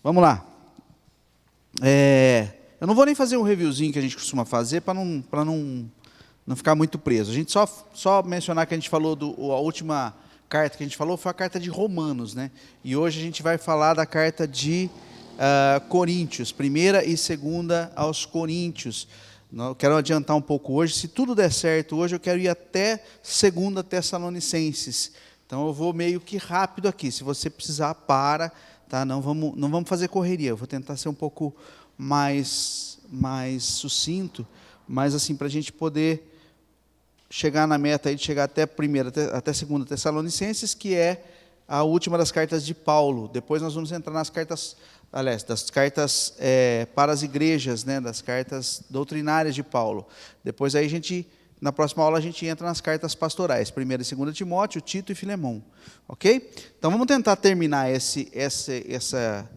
Vamos lá. Eu não vou nem fazer um reviewzinho que a gente costuma fazer para não ficar muito preso. A gente só mencionar que a gente falou a última carta que a gente falou foi a carta de Romanos, né? E hoje a gente vai falar da carta de Coríntios, primeira e segunda aos Coríntios. Eu quero adiantar um pouco hoje. Se tudo der certo hoje, eu quero ir até 2 Tessalonicenses. Então eu vou meio que rápido aqui. Se você precisar, para. Tá? Não vamos fazer correria. Eu vou tentar ser um pouco mais sucinto, mas assim, para a gente poder chegar na meta aí de chegar até 2 Tessalonicenses, que é a última das cartas de Paulo. Depois nós vamos entrar nas cartas, aliás, das cartas para as igrejas, né, das cartas doutrinárias de Paulo. Depois aí na próxima aula a gente entra nas cartas pastorais, 1ª e 2ª Timóteo, Tito e Filemão, ok? Então vamos tentar terminar essa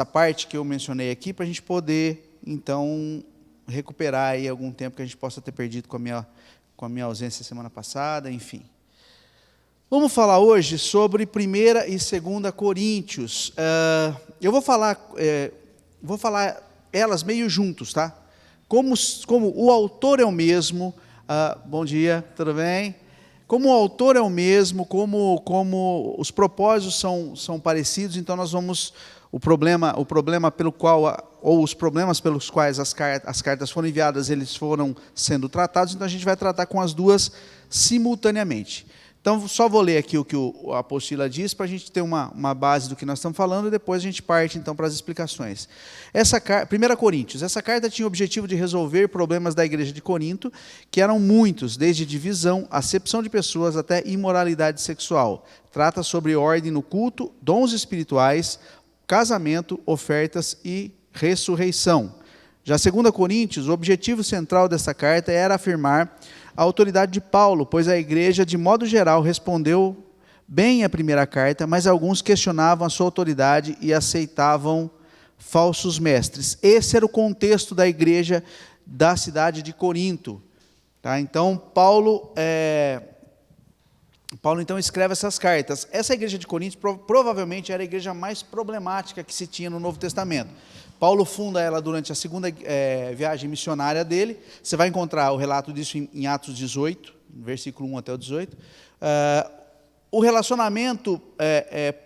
parte que eu mencionei aqui, para a gente poder, então, recuperar aí algum tempo que a gente possa ter perdido com a minha ausência semana passada, enfim. Vamos falar hoje sobre 1ª e 2ª Coríntios. Eu vou falar elas meio juntos, tá? Como o autor é o mesmo, bom dia, tudo bem? Como o autor é o mesmo, como os propósitos são parecidos, então nós vamos... O problema pelo qual, ou os problemas pelos quais as cartas foram enviadas, eles foram sendo tratados, então a gente vai tratar com as duas simultaneamente. Então, só vou ler aqui o que a apostila diz, para a gente ter uma base do que nós estamos falando, e depois a gente parte, então, para as explicações. 1 Coríntios, essa carta tinha o objetivo de resolver problemas da igreja de Corinto, que eram muitos, desde divisão, acepção de pessoas, até imoralidade sexual. Trata sobre ordem no culto, dons espirituais, casamento, ofertas e ressurreição. Já 2 Coríntios, o objetivo central dessa carta era afirmar a autoridade de Paulo, pois a igreja, de modo geral, respondeu bem à primeira carta, mas alguns questionavam a sua autoridade e aceitavam falsos mestres. Esse era o contexto da igreja da cidade de Corinto. Tá? Então, Paulo então escreve essas cartas. Essa igreja de Corinto provavelmente era a igreja mais problemática que se tinha no Novo Testamento. Paulo funda ela durante a segunda viagem missionária dele. Você vai encontrar o relato disso em Atos 18, versículo 1 até o 18. O relacionamento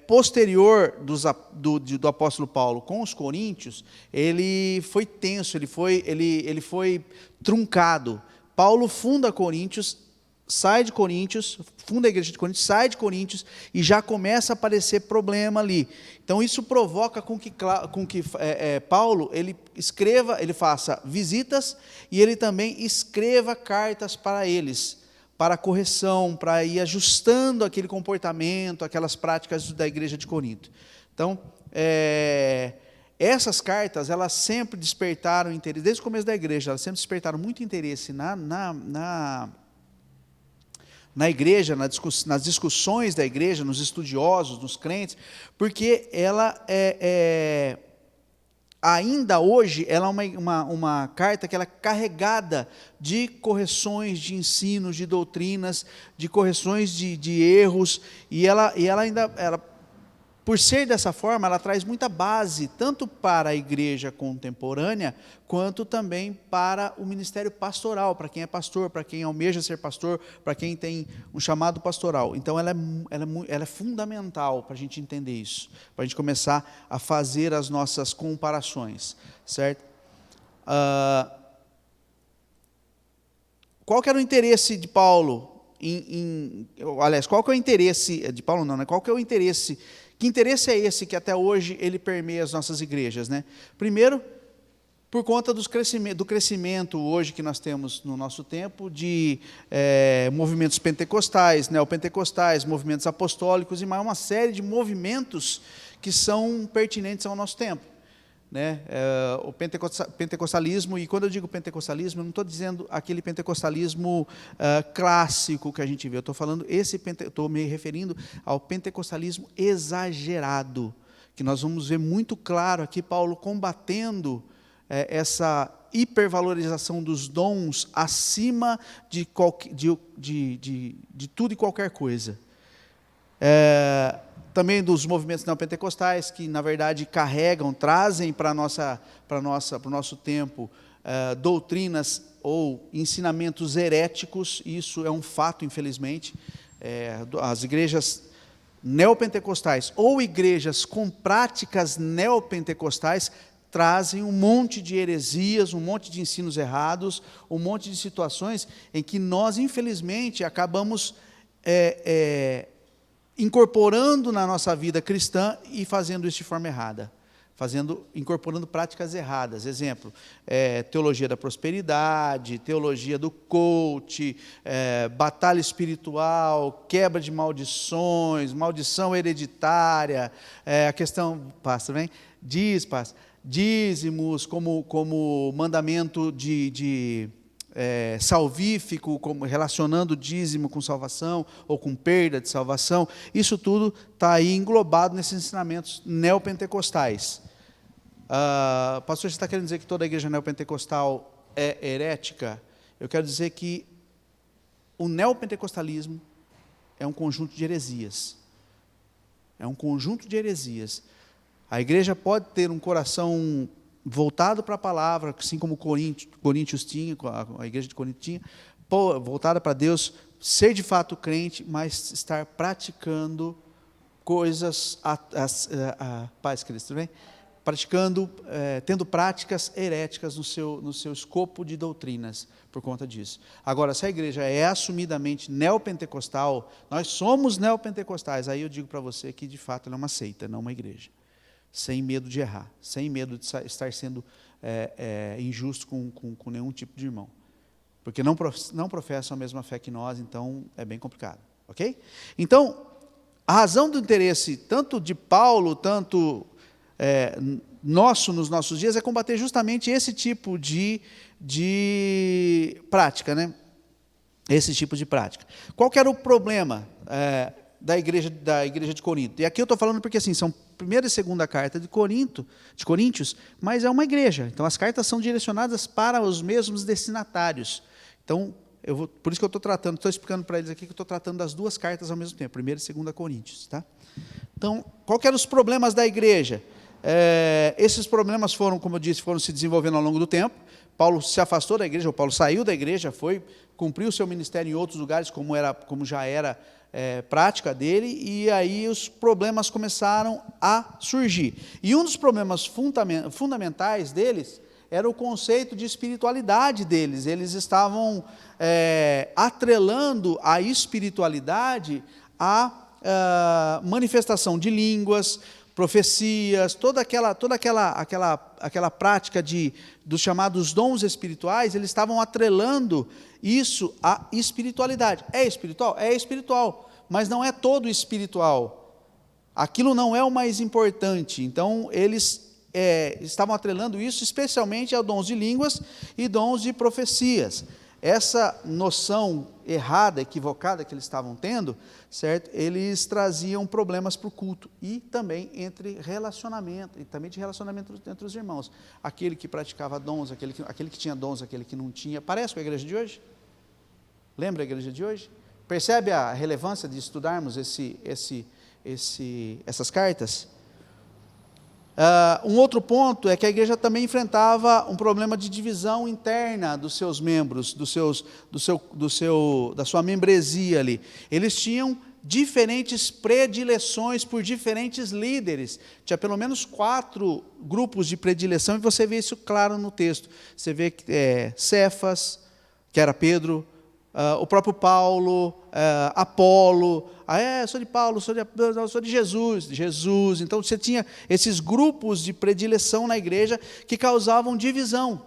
posterior do apóstolo Paulo com os coríntios, ele foi tenso, ele foi truncado. Paulo funda Coríntios, sai de Coríntios, funda a igreja de Coríntios, sai de Coríntios e já começa a aparecer problema ali. Então isso provoca com que Paulo ele faça visitas e ele também escreva cartas para eles, para correção, para ir ajustando aquele comportamento, aquelas práticas da igreja de Corinto. Então, essas cartas, elas sempre despertaram interesse, desde o começo da igreja, elas sempre despertaram muito interesse na igreja, nas discussões da igreja, nos estudiosos, nos crentes, porque ela ainda hoje, ela é uma carta que ela é carregada de correções de ensinos, de doutrinas, de correções de erros, e ela por ser dessa forma, ela traz muita base, tanto para a igreja contemporânea, quanto também para o ministério pastoral, para quem é pastor, para quem almeja ser pastor, para quem tem um chamado pastoral. Então, ela é fundamental para a gente entender isso, para a gente começar a fazer as nossas comparações, certo? Qual que era o interesse de Paulo? Aliás, qual que é o interesse de Paulo? Não, né? Qual que é o interesse? Que interesse é esse que até hoje ele permeia as nossas igrejas, né? Primeiro, por conta do crescimento hoje que nós temos no nosso tempo de movimentos pentecostais, neopentecostais, movimentos apostólicos e mais uma série de movimentos que são pertinentes ao nosso tempo. Né? O pentecostalismo, e quando eu digo pentecostalismo, eu não estou dizendo aquele pentecostalismo clássico que a gente vê, eu estou me referindo ao pentecostalismo exagerado, que nós vamos ver muito claro aqui Paulo combatendo essa hipervalorização dos dons acima de tudo e qualquer coisa. Também dos movimentos neopentecostais, que, na verdade, trazem para o nosso tempo doutrinas ou ensinamentos heréticos. Isso é um fato, infelizmente. As igrejas neopentecostais ou igrejas com práticas neopentecostais trazem um monte de heresias, um monte de ensinos errados, um monte de situações em que nós, infelizmente, acabamos incorporando na nossa vida cristã e fazendo isso de forma errada, incorporando práticas erradas. Exemplo, teologia da prosperidade, teologia do coach, batalha espiritual, quebra de maldições, maldição hereditária, a questão, pastor, vem? Dízimos como mandamento salvífico, como relacionando dízimo com salvação ou com perda de salvação. Isso tudo está aí englobado nesses ensinamentos neopentecostais. Pastor, você está querendo dizer que toda a igreja neopentecostal é herética? Eu quero dizer que o neopentecostalismo é um conjunto de heresias. É um conjunto de heresias. A igreja pode ter um coração voltado para a palavra, assim como Coríntios tinha, a igreja de Corinto tinha, voltada para Deus, ser de fato crente, mas estar praticando coisas, paz Cristo, vem? Tendo práticas heréticas no seu escopo de doutrinas, por conta disso. Agora, se a igreja é assumidamente neopentecostal, nós somos neopentecostais, aí eu digo para você que de fato ela é uma seita, não uma igreja. Sem medo de errar, sem medo de estar sendo injusto com nenhum tipo de irmão. Porque não professam a mesma fé que nós, então é bem complicado. Ok? Então, a razão do interesse, tanto de Paulo, tanto nosso nos nossos dias, é combater justamente esse tipo de prática, né? Esse tipo de prática. Qual que era o problema da igreja de Corinto? E aqui eu estou falando porque assim, são primeira e segunda carta de Coríntios, mas é uma igreja. Então as cartas são direcionadas para os mesmos destinatários. Então, por isso que eu estou explicando para eles aqui que eu estou tratando das duas cartas ao mesmo tempo, primeira e segunda Coríntios. Tá? Então, qual que eram os problemas da igreja? Esses problemas foram, como eu disse, foram se desenvolvendo ao longo do tempo. Paulo se afastou da igreja, ou Paulo saiu da igreja, cumpriu o seu ministério em outros lugares, como já era prática dele, e aí os problemas começaram a surgir. E um dos problemas fundamentais deles era o conceito de espiritualidade deles. Eles estavam atrelando a espiritualidade à manifestação de línguas, profecias, toda aquela prática dos chamados dons espirituais. Eles estavam atrelando isso à espiritualidade. É espiritual? É espiritual, mas não é todo espiritual. Aquilo não é o mais importante. Então, eles estavam atrelando isso especialmente a dons de línguas e dons de profecias. Essa noção errada, equivocada que eles estavam tendo, certo? Eles traziam problemas para o culto e também entre relacionamento, e também de relacionamento entre os irmãos. Aquele que praticava dons, aquele que tinha dons, aquele que não tinha. Parece com a igreja de hoje? Lembra a igreja de hoje? Percebe a relevância de estudarmos essas cartas? Um outro ponto é que a igreja também enfrentava um problema de divisão interna dos seus membros, da sua membresia ali. Eles tinham diferentes predileções por diferentes líderes. Tinha pelo menos 4 grupos de predileção, e você vê isso claro no texto. Você vê que Cefas, que era Pedro, o próprio Paulo, Apolo, sou de Paulo, sou de Jesus. Então você tinha esses grupos de predileção na igreja que causavam divisão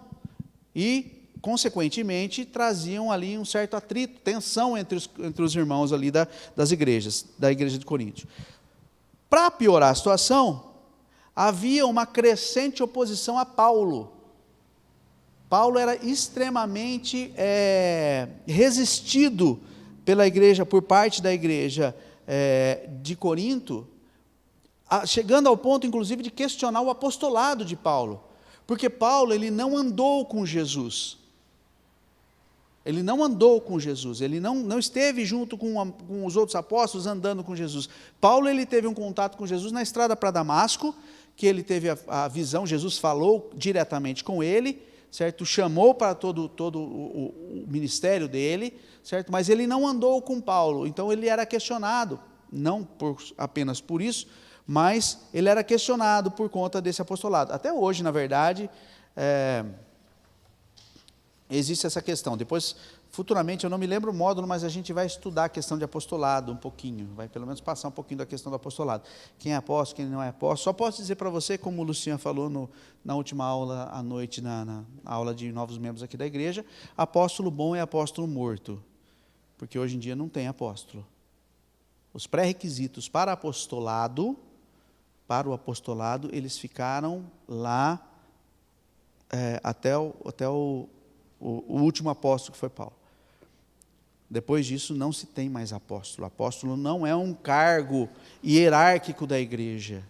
e, consequentemente, traziam ali um certo atrito, tensão entre os irmãos ali da igreja de Corinto. Para piorar a situação, havia uma crescente oposição a Paulo. Paulo era extremamente resistido pela igreja, por parte da igreja de Corinto, chegando ao ponto, inclusive, de questionar o apostolado de Paulo, porque Paulo ele não andou com Jesus. Ele não andou com Jesus, ele não esteve junto com os outros apóstolos andando com Jesus. Paulo, ele teve um contato com Jesus na estrada para Damasco, que ele teve a visão, Jesus falou diretamente com ele, certo? Chamou para todo o ministério dele, certo? Mas ele não andou com Paulo, então ele era questionado, não apenas por isso, mas ele era questionado por conta desse apostolado. Até hoje, na verdade, existe essa questão. Depois, futuramente, eu não me lembro o módulo, mas a gente vai estudar a questão de apostolado um pouquinho, vai pelo menos passar um pouquinho da questão do apostolado. Quem é apóstolo, quem não é apóstolo. Só posso dizer para você, como o Luciano falou na última aula à noite, na aula de novos membros aqui da igreja, apóstolo bom é apóstolo morto, porque hoje em dia não tem apóstolo. Os pré-requisitos para o apostolado, eles ficaram lá até o último apóstolo, que foi Paulo. Depois disso, não se tem mais apóstolo. Apóstolo não é um cargo hierárquico da igreja.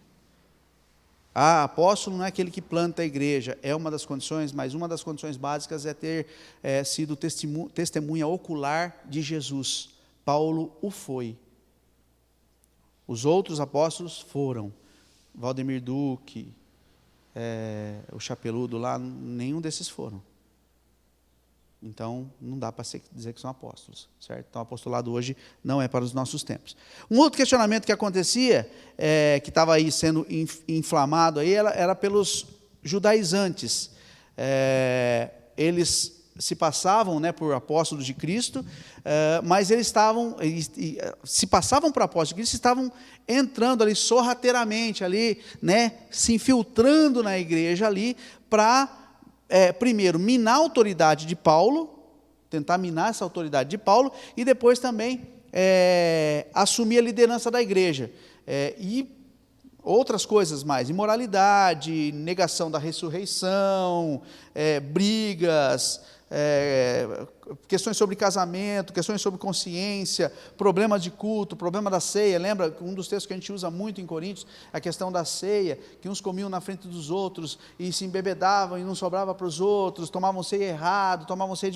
Apóstolo não é aquele que planta a igreja, é uma das condições, mas uma das condições básicas é ter sido testemunha ocular de Jesus. Paulo o foi. Os outros apóstolos foram. Valdemir Duque, o Chapeludo lá, nenhum desses foram. Então, não dá para dizer que são apóstolos, certo? Então, o apostolado hoje não é para os nossos tempos. Um outro questionamento que acontecia, que estava aí sendo inflamado, aí, era pelos judaizantes. Eles se passavam, né, por apóstolos de Cristo, mas eles se passavam por apóstolos de Cristo, estavam entrando ali sorrateiramente, ali, né, se infiltrando na igreja ali, para primeiro, minar a autoridade de Paulo, tentar minar essa autoridade de Paulo, e depois também assumir a liderança da igreja. E outras coisas mais, imoralidade, negação da ressurreição, brigas, questões sobre casamento, questões sobre consciência, problemas de culto, problema da ceia. Lembra um dos textos que a gente usa muito em Coríntios, a questão da ceia, que uns comiam na frente dos outros e se embebedavam e não sobrava para os outros, tomavam ceia errado, tomavam ceia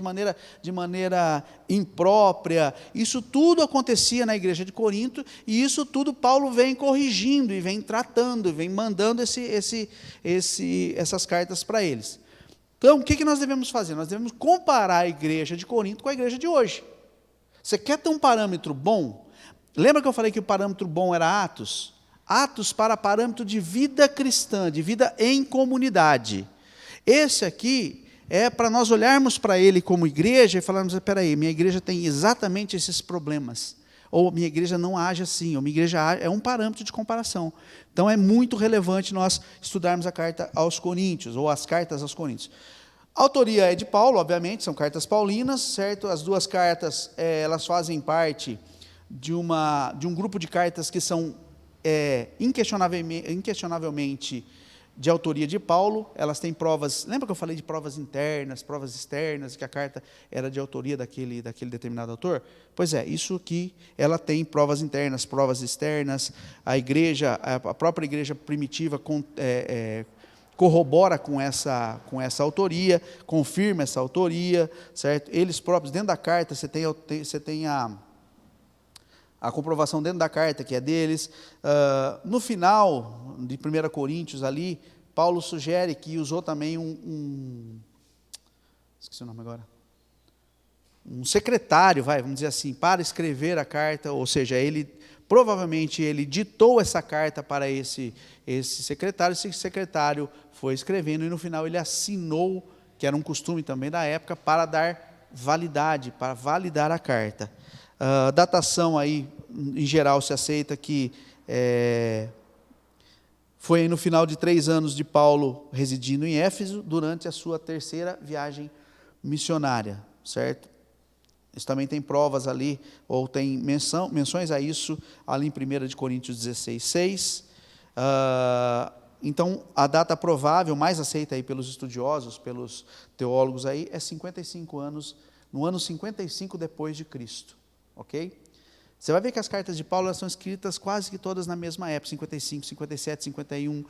de maneira imprópria. Isso tudo acontecia na igreja de Corinto, e isso tudo Paulo vem corrigindo e vem tratando, vem mandando essas cartas para eles. Então, o que nós devemos fazer? Nós devemos comparar a igreja de Corinto com a igreja de hoje. Você quer ter um parâmetro bom? Lembra que eu falei que o parâmetro bom era Atos? Atos para parâmetro de vida cristã, de vida em comunidade. Esse aqui é para nós olharmos para ele como igreja e falarmos: espera aí, minha igreja tem exatamente esses problemas. Ou minha igreja não age assim, ou minha igreja age, é um parâmetro de comparação. Então é muito relevante nós estudarmos a carta aos Coríntios, ou as cartas aos Coríntios. A autoria é de Paulo, obviamente, são cartas paulinas, certo? As duas cartas, elas fazem parte de um grupo de cartas que são inquestionavelmente de autoria de Paulo. Elas têm provas, lembra que eu falei de provas internas, provas externas, que a carta era de autoria daquele determinado autor? Pois é, isso aqui, ela tem provas internas, provas externas. A própria igreja primitiva corrobora com essa autoria, confirma essa autoria, certo? Eles próprios, dentro da carta, você tem a comprovação dentro da carta, que é deles. No final de 1 Coríntios, ali, Paulo sugere que usou também esqueci o nome agora, um secretário, vamos dizer assim, para escrever a carta, ou seja, provavelmente ele ditou essa carta para esse secretário foi escrevendo, e no final ele assinou, que era um costume também da época, para dar validade, para validar a carta. Datação aí, em geral, se aceita que foi aí no final de 3 anos de Paulo residindo em Éfeso, durante a sua 3ª viagem missionária, certo? Isso também tem provas ali, ou tem menções a isso, ali em 1 Coríntios 16:6. Então, a data provável, mais aceita aí pelos estudiosos, pelos teólogos aí, é 55 anos, no ano 55 depois de Cristo. Ok? Você vai ver que as cartas de Paulo, elas são escritas quase que todas na mesma época, 55, 57, 51,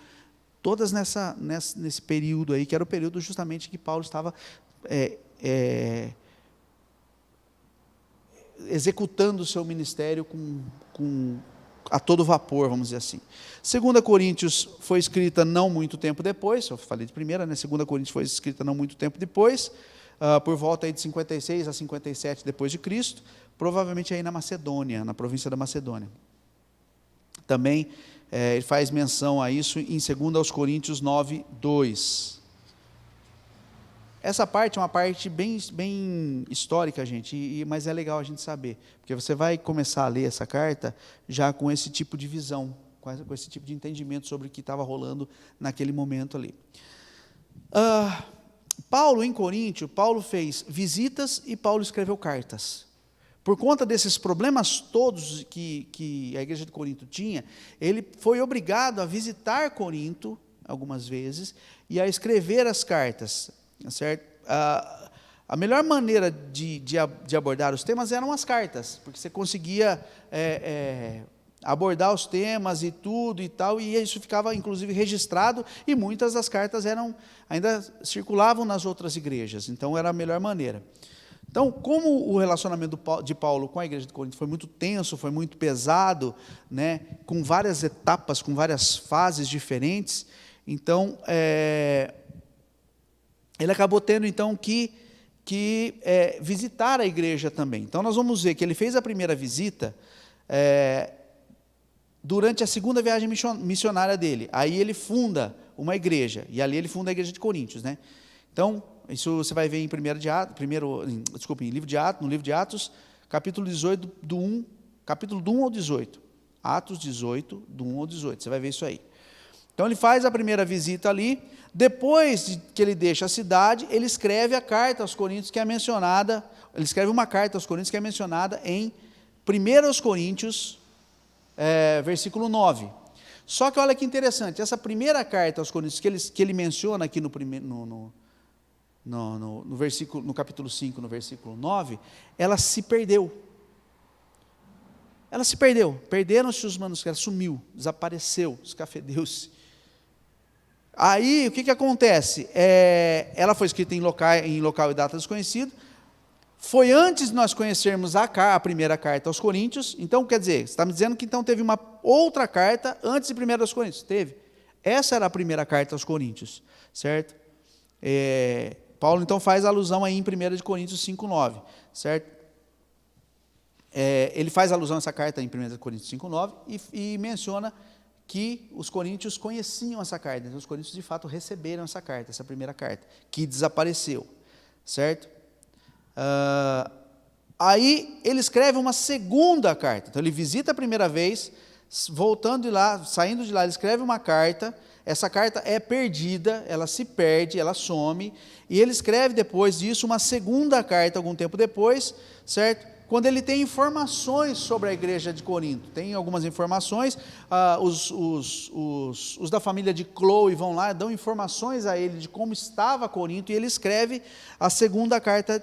todas nesse período aí, que era o período justamente que Paulo estava executando o seu ministério a todo vapor, vamos dizer assim. 2 Coríntios foi escrita não muito tempo depois, eu falei de primeira, né? 2 Coríntios foi escrita não muito tempo depois, por volta aí de 56 a 57 depois de Cristo, provavelmente aí na Macedônia, na província da Macedônia. Também ele faz menção a isso em 2 Coríntios 9, 2. Essa parte é uma parte bem histórica, gente, mas é legal a gente saber, porque você vai começar a ler essa carta já com esse tipo de visão, com esse tipo de entendimento sobre o que estava rolando naquele momento ali. Paulo, em Coríntio, Paulo fez visitas e Paulo escreveu cartas. Por conta desses problemas todos que a igreja de Corinto tinha, ele foi obrigado a visitar Corinto algumas vezes e a escrever as cartas. Certo? A melhor maneira de abordar os temas eram as cartas, porque você conseguia abordar os temas e tudo e tal, e isso ficava inclusive registrado, e muitas das cartas ainda circulavam nas outras igrejas, então era a melhor maneira. Então, como o relacionamento de Paulo com a igreja de Corinto foi muito tenso, foi muito pesado, né, com várias etapas, com várias fases diferentes, então ele acabou tendo, então, que visitar a igreja também. Então, nós vamos ver que ele fez a primeira visita durante a segunda viagem missionária dele. Aí ele funda uma igreja, e ali ele funda a igreja de Coríntios, né? Então, isso você vai ver em no livro de Atos, capítulo 18, capítulo do 1 ao 18. Atos 18, do 1 ao 18, você vai ver isso aí. Então, ele faz a primeira visita ali. Depois que ele deixa a cidade, ele escreve a carta aos Coríntios que é mencionada, ele escreve uma carta aos Coríntios que é mencionada em 1 Coríntios, versículo 9. Só que olha que interessante, essa primeira carta aos Coríntios que ele menciona aqui no capítulo 5, no versículo 9, ela se perdeu. Perderam-se os manuscritos, sumiu, desapareceu, escafedeu-se. Aí, o que acontece? Ela foi escrita em local e data desconhecido. Foi antes de nós conhecermos a primeira carta aos Coríntios. Então, quer dizer, você está me dizendo que então teve uma outra carta antes de 1 aos Coríntios? Teve. Essa era a primeira carta aos Coríntios, certo? Paulo, então, faz alusão aí em 1 de Coríntios 5,9, certo? Ele faz alusão a essa carta em 1 Coríntios 5,9 e menciona que os coríntios conheciam essa carta. Então, os coríntios, de fato, receberam essa carta, essa primeira carta, que desapareceu, certo? Aí, ele escreve uma segunda carta. Então, ele visita a primeira vez, voltando de lá, saindo de lá, ele escreve uma carta. Essa carta é perdida, ela se perde, ela some, e ele escreve depois disso uma segunda carta, algum tempo depois, certo? Quando ele tem informações sobre a igreja de Corinto, tem algumas informações, os da família de Cloe vão lá, dão informações a ele de como estava Corinto, e ele escreve a segunda carta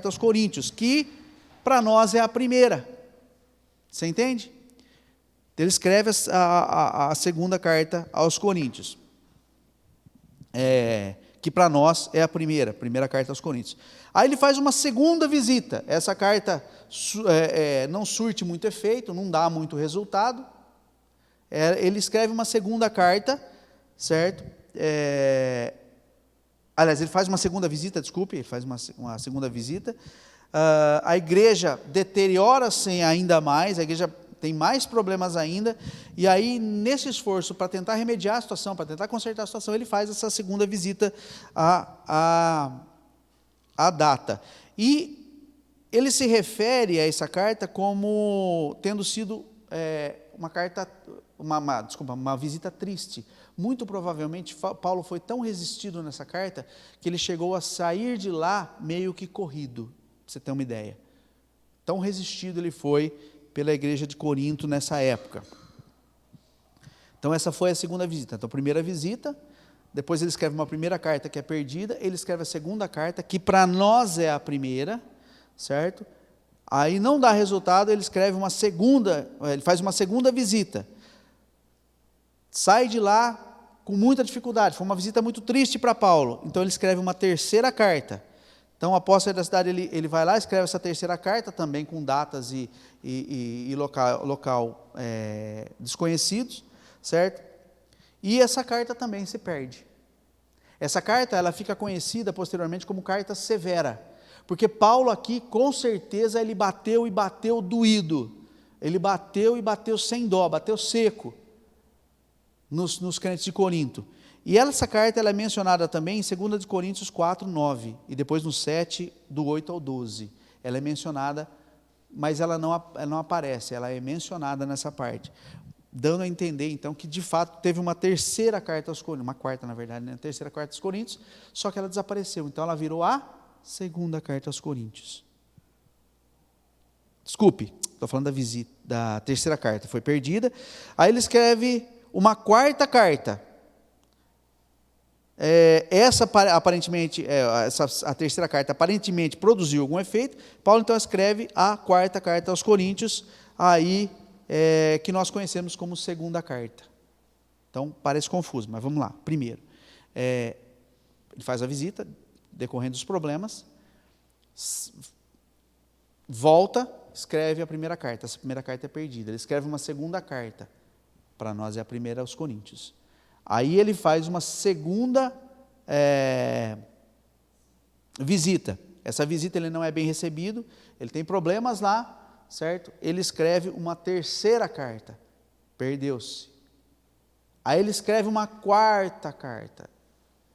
aos Coríntios, que para nós é a primeira. Você entende? Ele escreve a segunda carta aos Coríntios, que para nós é a primeira carta aos Coríntios. Aí ele faz uma segunda visita. Essa carta não surte muito efeito, não dá muito resultado. Ele escreve uma segunda carta, certo? Aliás, ele faz uma segunda visita, desculpe, ele faz uma segunda visita. A igreja deteriora-se ainda mais, a igreja tem mais problemas ainda, e aí, nesse esforço para tentar remediar a situação, para tentar consertar a situação, ele faz essa segunda visita à data. E ele se refere a essa carta como tendo sido uma visita triste. Muito provavelmente, Paulo foi tão resistido nessa carta, que ele chegou a sair de lá meio que corrido, para você ter uma ideia. Tão resistido ele foi pela igreja de Corinto nessa época. Então, essa foi a segunda visita. Então, a primeira visita, depois ele escreve uma primeira carta que é perdida, ele escreve a segunda carta, que para nós é a primeira, certo? Aí não dá resultado, ele escreve ele faz uma segunda visita. Sai de lá com muita dificuldade, foi uma visita muito triste para Paulo. Então, ele escreve uma terceira carta, Então, após sair da cidade, ele vai lá, escreve essa terceira carta, também com datas e local desconhecidos, certo? E essa carta também se perde. Essa carta, ela fica conhecida posteriormente como carta severa, porque Paulo aqui, com certeza, ele bateu e bateu doído, ele bateu e bateu sem dó, bateu seco nos crentes de Corinto. E essa carta ela é mencionada também em 2 Coríntios 4, 9, e depois no 7, do 8 ao 12. Ela é mencionada, mas ela não aparece, ela é mencionada nessa parte, dando a entender, então, que de fato teve uma terceira carta aos Coríntios, uma quarta, na verdade, né? A terceira carta aos Coríntios, só que ela desapareceu, então ela virou a segunda carta aos Coríntios. Desculpe, estou falando da terceira carta, foi perdida. Aí ele escreve uma quarta carta. A terceira carta aparentemente produziu algum efeito. Paulo então escreve a quarta carta aos Coríntios, aí que nós conhecemos como segunda carta. Então parece confuso, mas vamos lá. Primeiro, ele faz a visita, decorrendo dos problemas, volta, escreve a primeira carta. Essa primeira carta é perdida. Ele escreve uma segunda carta, para nós é a primeira aos Coríntios. Aí ele faz uma segunda visita. Essa visita ele não é bem recebido, ele tem problemas lá, certo? Ele escreve uma terceira carta, perdeu-se. Aí ele escreve uma quarta carta.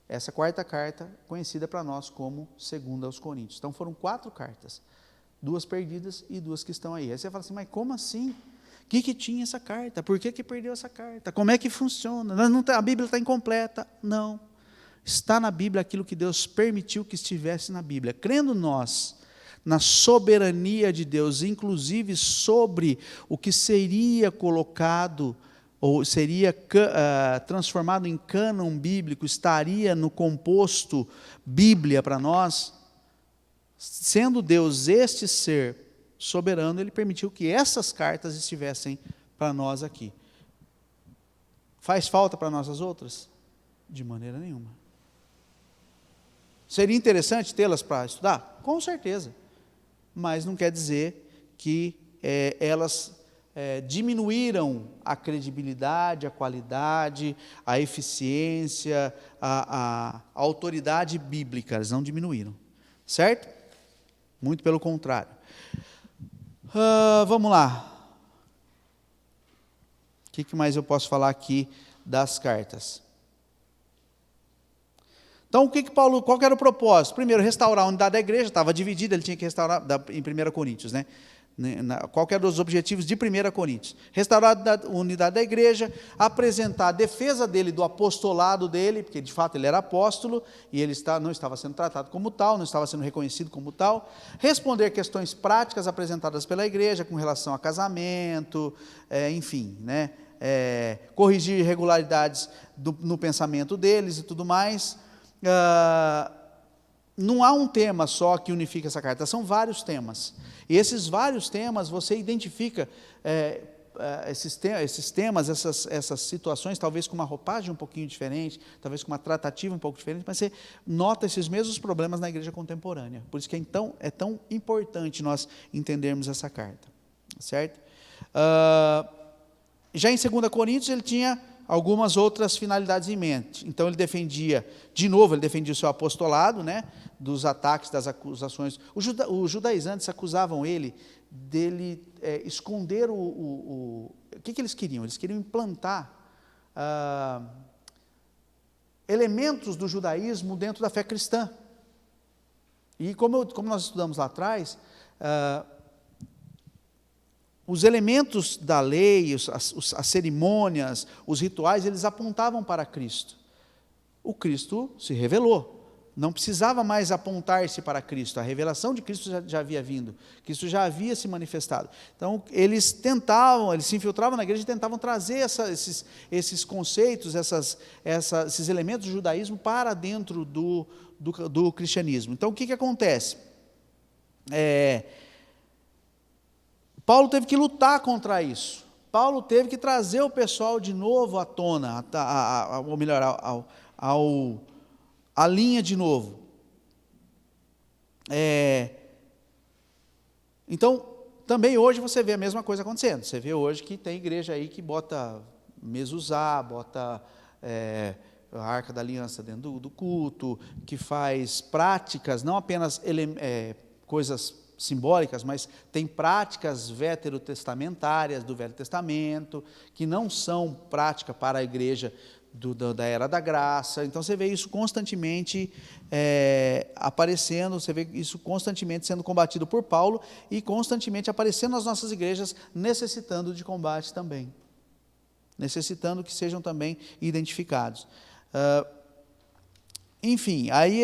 Essa quarta carta, conhecida para nós como segunda aos Coríntios. Então foram 4 cartas, 2 perdidas e 2 que estão aí. Aí você fala assim, mas como assim? O que tinha essa carta? Por que perdeu essa carta? Como é que funciona? A Bíblia está incompleta. Não. Está na Bíblia aquilo que Deus permitiu que estivesse na Bíblia. Crendo nós na soberania de Deus, inclusive sobre o que seria colocado, ou seria transformado em cânon bíblico, estaria no composto Bíblia para nós, sendo Deus este ser soberano, ele permitiu que essas cartas estivessem para nós aqui. Faz falta para nós as outras? De maneira nenhuma. Seria interessante tê-las para estudar? Com certeza. Mas não quer dizer que elas diminuíram a credibilidade, a qualidade, a eficiência, a autoridade bíblica. Elas não diminuíram. Certo? Muito pelo contrário. Vamos lá. O que mais eu posso falar aqui das cartas? Então, qual que era o propósito? Primeiro, restaurar a unidade da igreja, estava dividida, ele tinha que restaurar, em 1 Coríntios, né? Qual que era os objetivos de 1 Coríntios? Restaurar a unidade da igreja, apresentar a defesa dele, do apostolado dele, porque de fato ele era apóstolo, e ele não estava sendo tratado como tal, não estava sendo reconhecido como tal, responder questões práticas apresentadas pela igreja, com relação a casamento, enfim, né? Corrigir irregularidades no pensamento deles e tudo mais. Não há um tema só que unifica essa carta, são vários temas. E esses vários temas, você identifica esses temas, essas situações, talvez com uma roupagem um pouquinho diferente, talvez com uma tratativa um pouco diferente, mas você nota esses mesmos problemas na igreja contemporânea. Por isso que então é tão importante nós entendermos essa carta. Certo? Já em 2 Coríntios ele tinha algumas outras finalidades em mente. Então ele defendia o seu apostolado, né, dos ataques, das acusações. Os judaizantes acusavam ele dele esconder o que eles queriam? Eles queriam implantar elementos do judaísmo dentro da fé cristã. E como nós estudamos lá atrás, os elementos da lei, as cerimônias, os rituais, eles apontavam para Cristo. O Cristo se revelou. Não precisava mais apontar-se para Cristo. A revelação de Cristo já havia vindo. Cristo já havia se manifestado. Então, eles se infiltravam na igreja e tentavam trazer esses conceitos, esses elementos do judaísmo para dentro do cristianismo. Então, o que acontece? Paulo teve que lutar contra isso. Paulo teve que trazer o pessoal de novo à tona, ou melhor, à linha de novo. Então, também hoje você vê a mesma coisa acontecendo. Você vê hoje que tem igreja aí que bota mezuzá, bota a Arca da Aliança dentro do culto, que faz práticas, não apenas coisas simbólicas, mas tem práticas veterotestamentárias do Velho Testamento, que não são prática para a igreja da Era da Graça. Então você vê isso constantemente aparecendo, você vê isso constantemente sendo combatido por Paulo e constantemente aparecendo nas nossas igrejas, necessitando de combate também, necessitando que sejam também identificados. Enfim, aí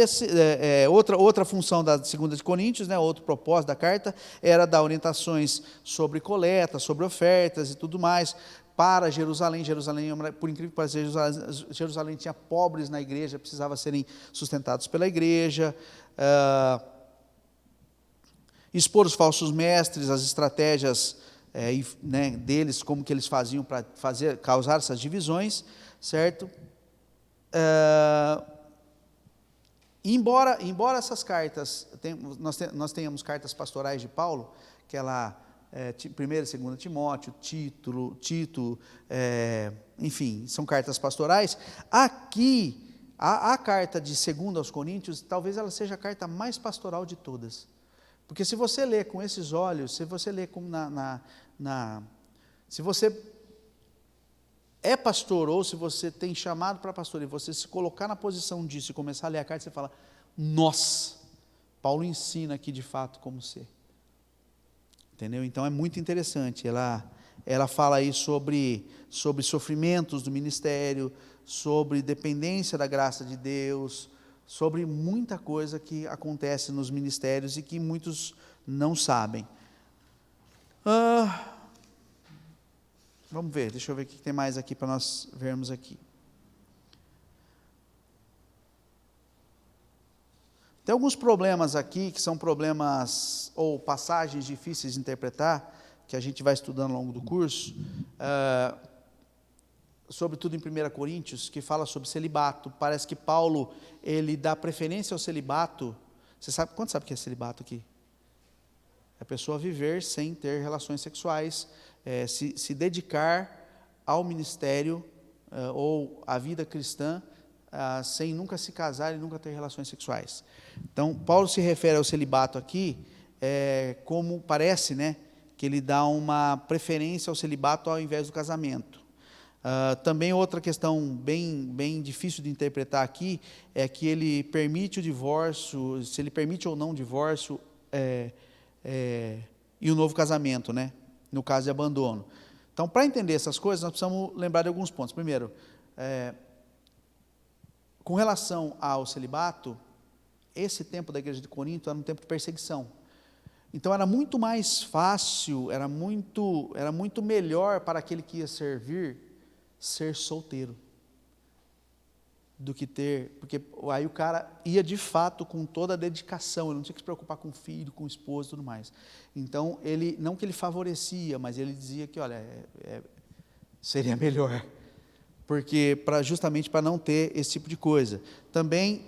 outra função da 2 de Coríntios, outro propósito da carta, era dar orientações sobre coleta, sobre ofertas e tudo mais, para Jerusalém. Por incrível que pareça, Jerusalém tinha pobres na igreja, precisava serem sustentados pela igreja, expor os falsos mestres, as estratégias deles, como que eles faziam para causar essas divisões, certo? Embora essas cartas, nós tenhamos cartas pastorais de Paulo, que ela 1 e 2 Timóteo, Tito, enfim, são cartas pastorais. Aqui, a carta de 2 aos Coríntios, talvez ela seja a carta mais pastoral de todas. Porque se você lê com esses olhos, se você lê como se você é pastor, ou se você tem chamado para pastor, e você se colocar na posição disso e começar a ler a carta, você fala, nossa, Paulo ensina aqui de fato como ser. Entendeu? Então é muito interessante, ela fala aí sobre sofrimentos do ministério, sobre dependência da graça de Deus, sobre muita coisa que acontece nos ministérios e que muitos não sabem. Vamos ver, deixa eu ver o que tem mais aqui para nós vermos aqui. Tem alguns problemas aqui, que são problemas ou passagens difíceis de interpretar, que a gente vai estudando ao longo do curso, sobretudo em 1 Coríntios, que fala sobre celibato. Parece que Paulo, ele dá preferência ao celibato. Quanto sabe o que é celibato aqui? É a pessoa viver sem ter relações sexuais, se dedicar ao ministério ou à vida cristã, sem nunca se casar e nunca ter relações sexuais. Então, Paulo se refere ao celibato aqui, como parece, que ele dá uma preferência ao celibato ao invés do casamento. Também outra questão bem difícil de interpretar aqui, é que ele permite o divórcio, se ele permite ou não o divórcio, e o novo casamento, no caso de abandono. Então, para entender essas coisas, nós precisamos lembrar de alguns pontos. Primeiro, com relação ao celibato, esse tempo da igreja de Corinto era um tempo de perseguição. Então era muito mais fácil, era muito melhor para aquele que ia servir ser solteiro do que porque aí o cara ia de fato com toda a dedicação, ele não tinha que se preocupar com o filho, com o esposo e tudo mais. Então não que ele favorecia, mas ele dizia que seria melhor, porque justamente para não ter esse tipo de coisa. Também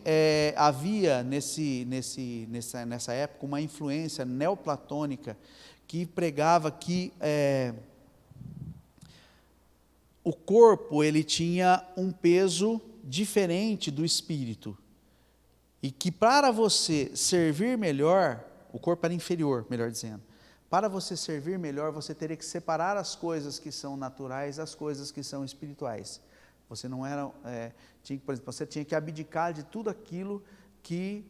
havia nessa época uma influência neoplatônica que pregava que o corpo ele tinha um peso diferente do espírito, e que para você servir melhor, o corpo era inferior, melhor dizendo, para você servir melhor, você teria que separar as coisas que são naturais das coisas que são espirituais. Você não era, por exemplo, você tinha que abdicar de tudo aquilo que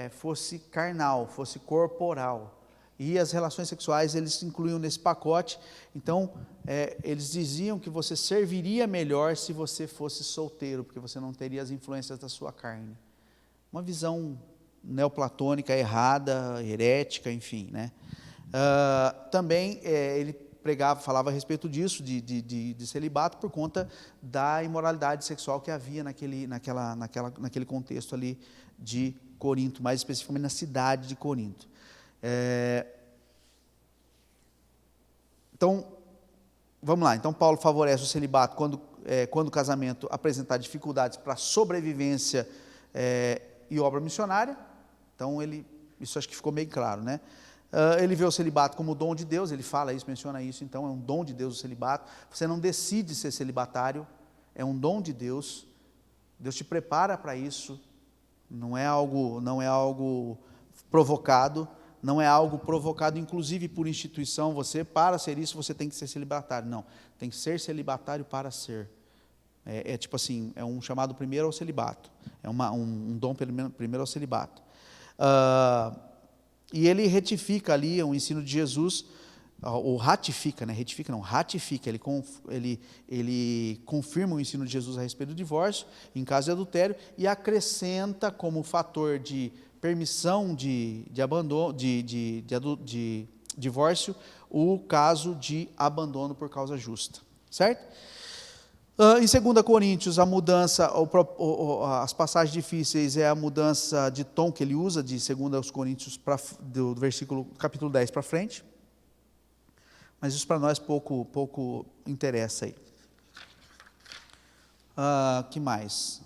fosse carnal, fosse corporal. E as relações sexuais, eles incluíam nesse pacote. Então, eles diziam que você serviria melhor se você fosse solteiro, porque você não teria as influências da sua carne. Uma visão neoplatônica errada, herética, enfim, também ele falava a respeito disso, de celibato, por conta da imoralidade sexual que havia naquele contexto ali de Corinto, mais especificamente na cidade de Corinto. Então, vamos lá. Então, Paulo favorece o celibato quando o casamento apresentar dificuldades para sobrevivência e obra missionária. Então, ele Isso acho que ficou meio claro, né? Ele vê o celibato como dom de Deus, ele fala isso, menciona isso, então é um dom de Deus o celibato. Você não decide ser celibatário, é um dom de Deus. Deus te prepara para isso. Não é algo provocado, não é algo provocado, inclusive por instituição. Você, para ser isso, você tem que ser celibatário. Não, tem que ser celibatário para ser. Tipo assim, é um chamado primeiro ao celibato. É um dom primeiro ao celibato. E ele retifica ali o ensino de Jesus, ou ratifica, né? Ratifica. Ele confirma o ensino de Jesus a respeito do divórcio, em caso de adultério, e acrescenta como fator de permissão de abandono, de divórcio, o caso de abandono por causa justa, certo? Em 2 Coríntios, a mudança, as passagens difíceis é a mudança de tom que ele usa, de 2 Coríntios, do capítulo 10 para frente, mas isso para nós pouco interessa aí. Que mais?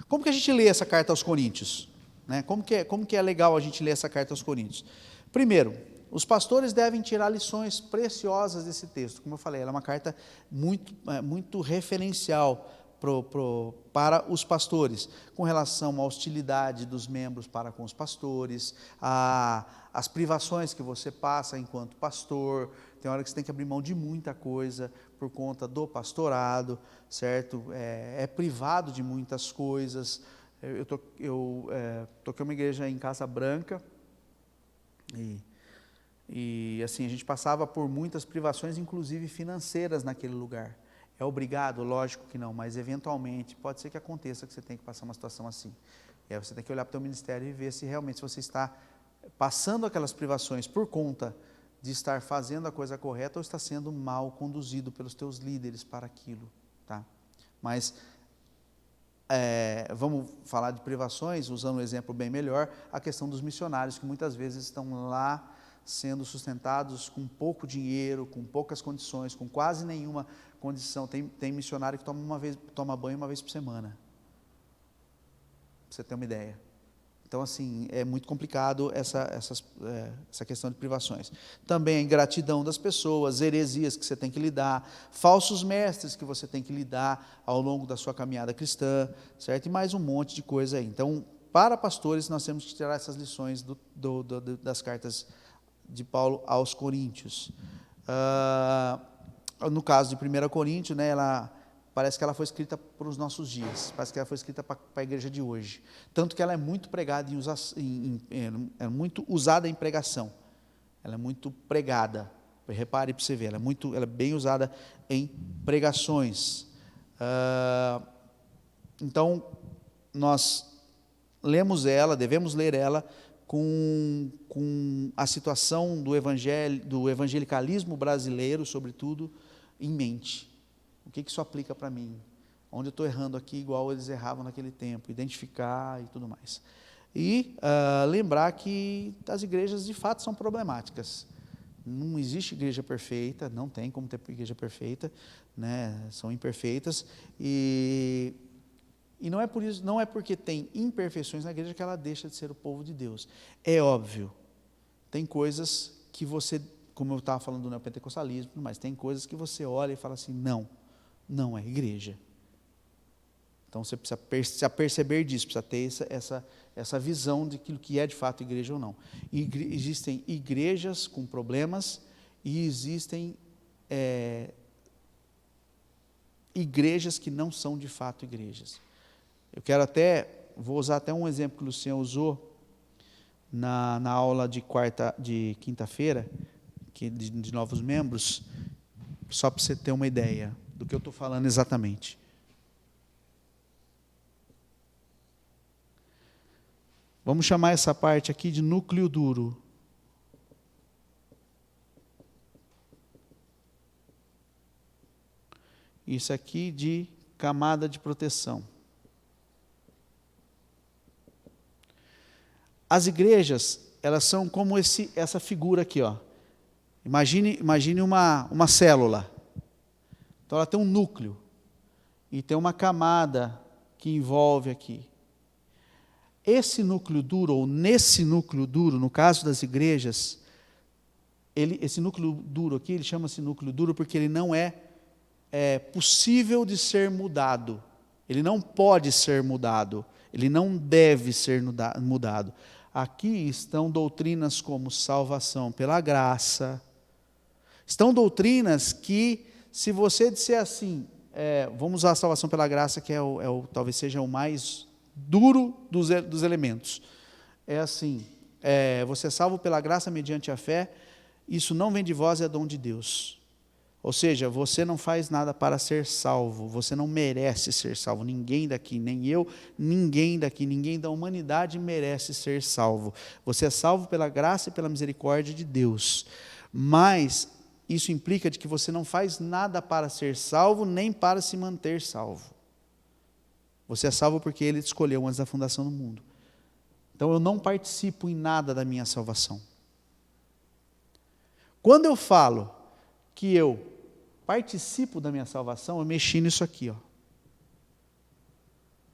Como que a gente lê essa carta aos Coríntios? Né? Como que é legal a gente ler essa carta aos Coríntios? Primeiro, os pastores devem tirar lições preciosas desse texto. Como eu falei, ela é uma carta muito referencial para os pastores, com relação à hostilidade dos membros para com os pastores, as privações que você passa enquanto pastor. Tem hora que você tem que abrir mão de muita coisa por conta do pastorado, certo? É privado de muitas coisas. Eu toquei uma igreja em Casa Branca, e assim, a gente passava por muitas privações, inclusive financeiras naquele lugar. É obrigado? Lógico que não, mas eventualmente pode ser que aconteça que você tenha que passar uma situação assim. E aí você tem que olhar para o teu ministério e ver se realmente você está passando aquelas privações por conta de estar fazendo a coisa correta ou está sendo mal conduzido pelos teus líderes para aquilo. Tá? Mas vamos falar de privações, usando um exemplo bem melhor, a questão dos missionários, que muitas vezes estão lá sendo sustentados com pouco dinheiro, com poucas condições, com quase nenhuma condição. Tem missionário que toma banho uma vez por semana, para você ter uma ideia. Então, assim, é muito complicado essa questão de privações. Também a ingratidão das pessoas, heresias que você tem que lidar, falsos mestres que você tem que lidar ao longo da sua caminhada cristã, certo? E mais um monte de coisa aí. Então, para pastores, nós temos que tirar essas lições das cartas de Paulo aos Coríntios. No caso de 1 Coríntios, né, parece que ela foi escrita para os nossos dias, parece que ela foi escrita para a igreja de hoje, tanto que ela é muito pregada é muito usada em pregação, ela é muito pregada, repare para você ver, ela é bem usada em pregações. Então, nós lemos ela, devemos ler ela com a situação do evangelicalismo brasileiro, sobretudo, em mente. O que isso aplica para mim? Onde eu estou errando aqui, igual eles erravam naquele tempo, identificar e tudo mais. E lembrar que as igrejas, de fato, são problemáticas. Não existe igreja perfeita, não tem como ter igreja perfeita, né? São imperfeitas, e não é por isso, não é porque tem imperfeições na igreja que ela deixa de ser o povo de Deus. É óbvio, tem coisas que você, como eu estava falando do neopentecostalismo, mas tem coisas que você olha e fala assim, não é igreja. Então você precisa perceber disso, precisa ter essa visão de aquilo que é de fato igreja ou não. Existem igrejas com problemas e existem igrejas que não são de fato igrejas. Vou usar até um exemplo que o Luciano usou na aula de quinta-feira, de novos membros, só para você ter uma ideia do que eu estou falando exatamente. Vamos chamar essa parte aqui de núcleo duro. Isso aqui de camada de proteção. As igrejas, elas são como essa figura aqui, ó. Imagine uma célula. Então ela tem um núcleo e tem uma camada que envolve aqui. esse núcleo duro, ou nesse núcleo duro, no caso das igrejas, esse núcleo duro aqui, ele chama-se núcleo duro porque ele não é possível de ser mudado. Ele não pode ser mudado. Ele não deve ser mudado. Aqui estão doutrinas como salvação pela graça. Estão doutrinas que, se você disser assim, vamos usar a salvação pela graça, que talvez seja o mais duro dos elementos. É assim, você é salvo pela graça mediante a fé, isso não vem de vós, é dom de Deus. Ou seja, você não faz nada para ser salvo, você não merece ser salvo, ninguém daqui, nem eu, ninguém daqui, ninguém da humanidade merece ser salvo. Você é salvo pela graça e pela misericórdia de Deus, mas isso implica de que você não faz nada para ser salvo, nem para se manter salvo. Você é salvo porque Ele te escolheu antes da fundação do mundo. Então eu não participo em nada da minha salvação. Quando eu falo que eu participo da minha salvação, eu mexi nisso aqui, ó.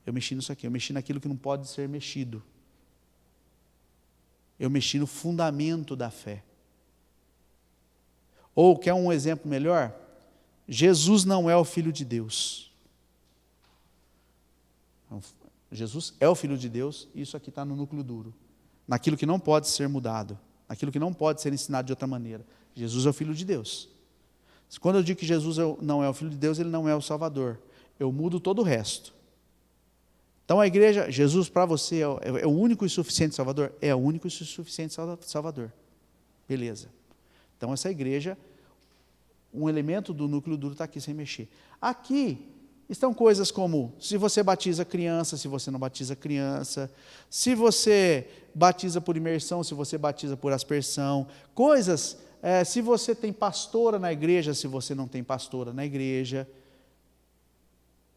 Eu mexi nisso aqui, eu mexi naquilo que não pode ser mexido. Eu mexi no fundamento da fé. Ou, quer um exemplo melhor? Jesus não é o Filho de Deus. Jesus é o Filho de Deus, e isso aqui está no núcleo duro. Naquilo que não pode ser mudado, naquilo que não pode ser ensinado de outra maneira. Jesus é o Filho de Deus. Quando eu digo que Jesus não é o Filho de Deus, Ele não é o Salvador. Eu mudo todo o resto. Então a igreja, Jesus para você é o único e suficiente Salvador? É o único e suficiente Salvador. Beleza. Então essa igreja, um elemento do núcleo duro está aqui sem mexer. Aqui estão coisas como, se você batiza criança, se você não batiza criança, se você batiza por imersão, se você batiza por aspersão, coisas... se você tem pastora na igreja, se você não tem pastora na igreja.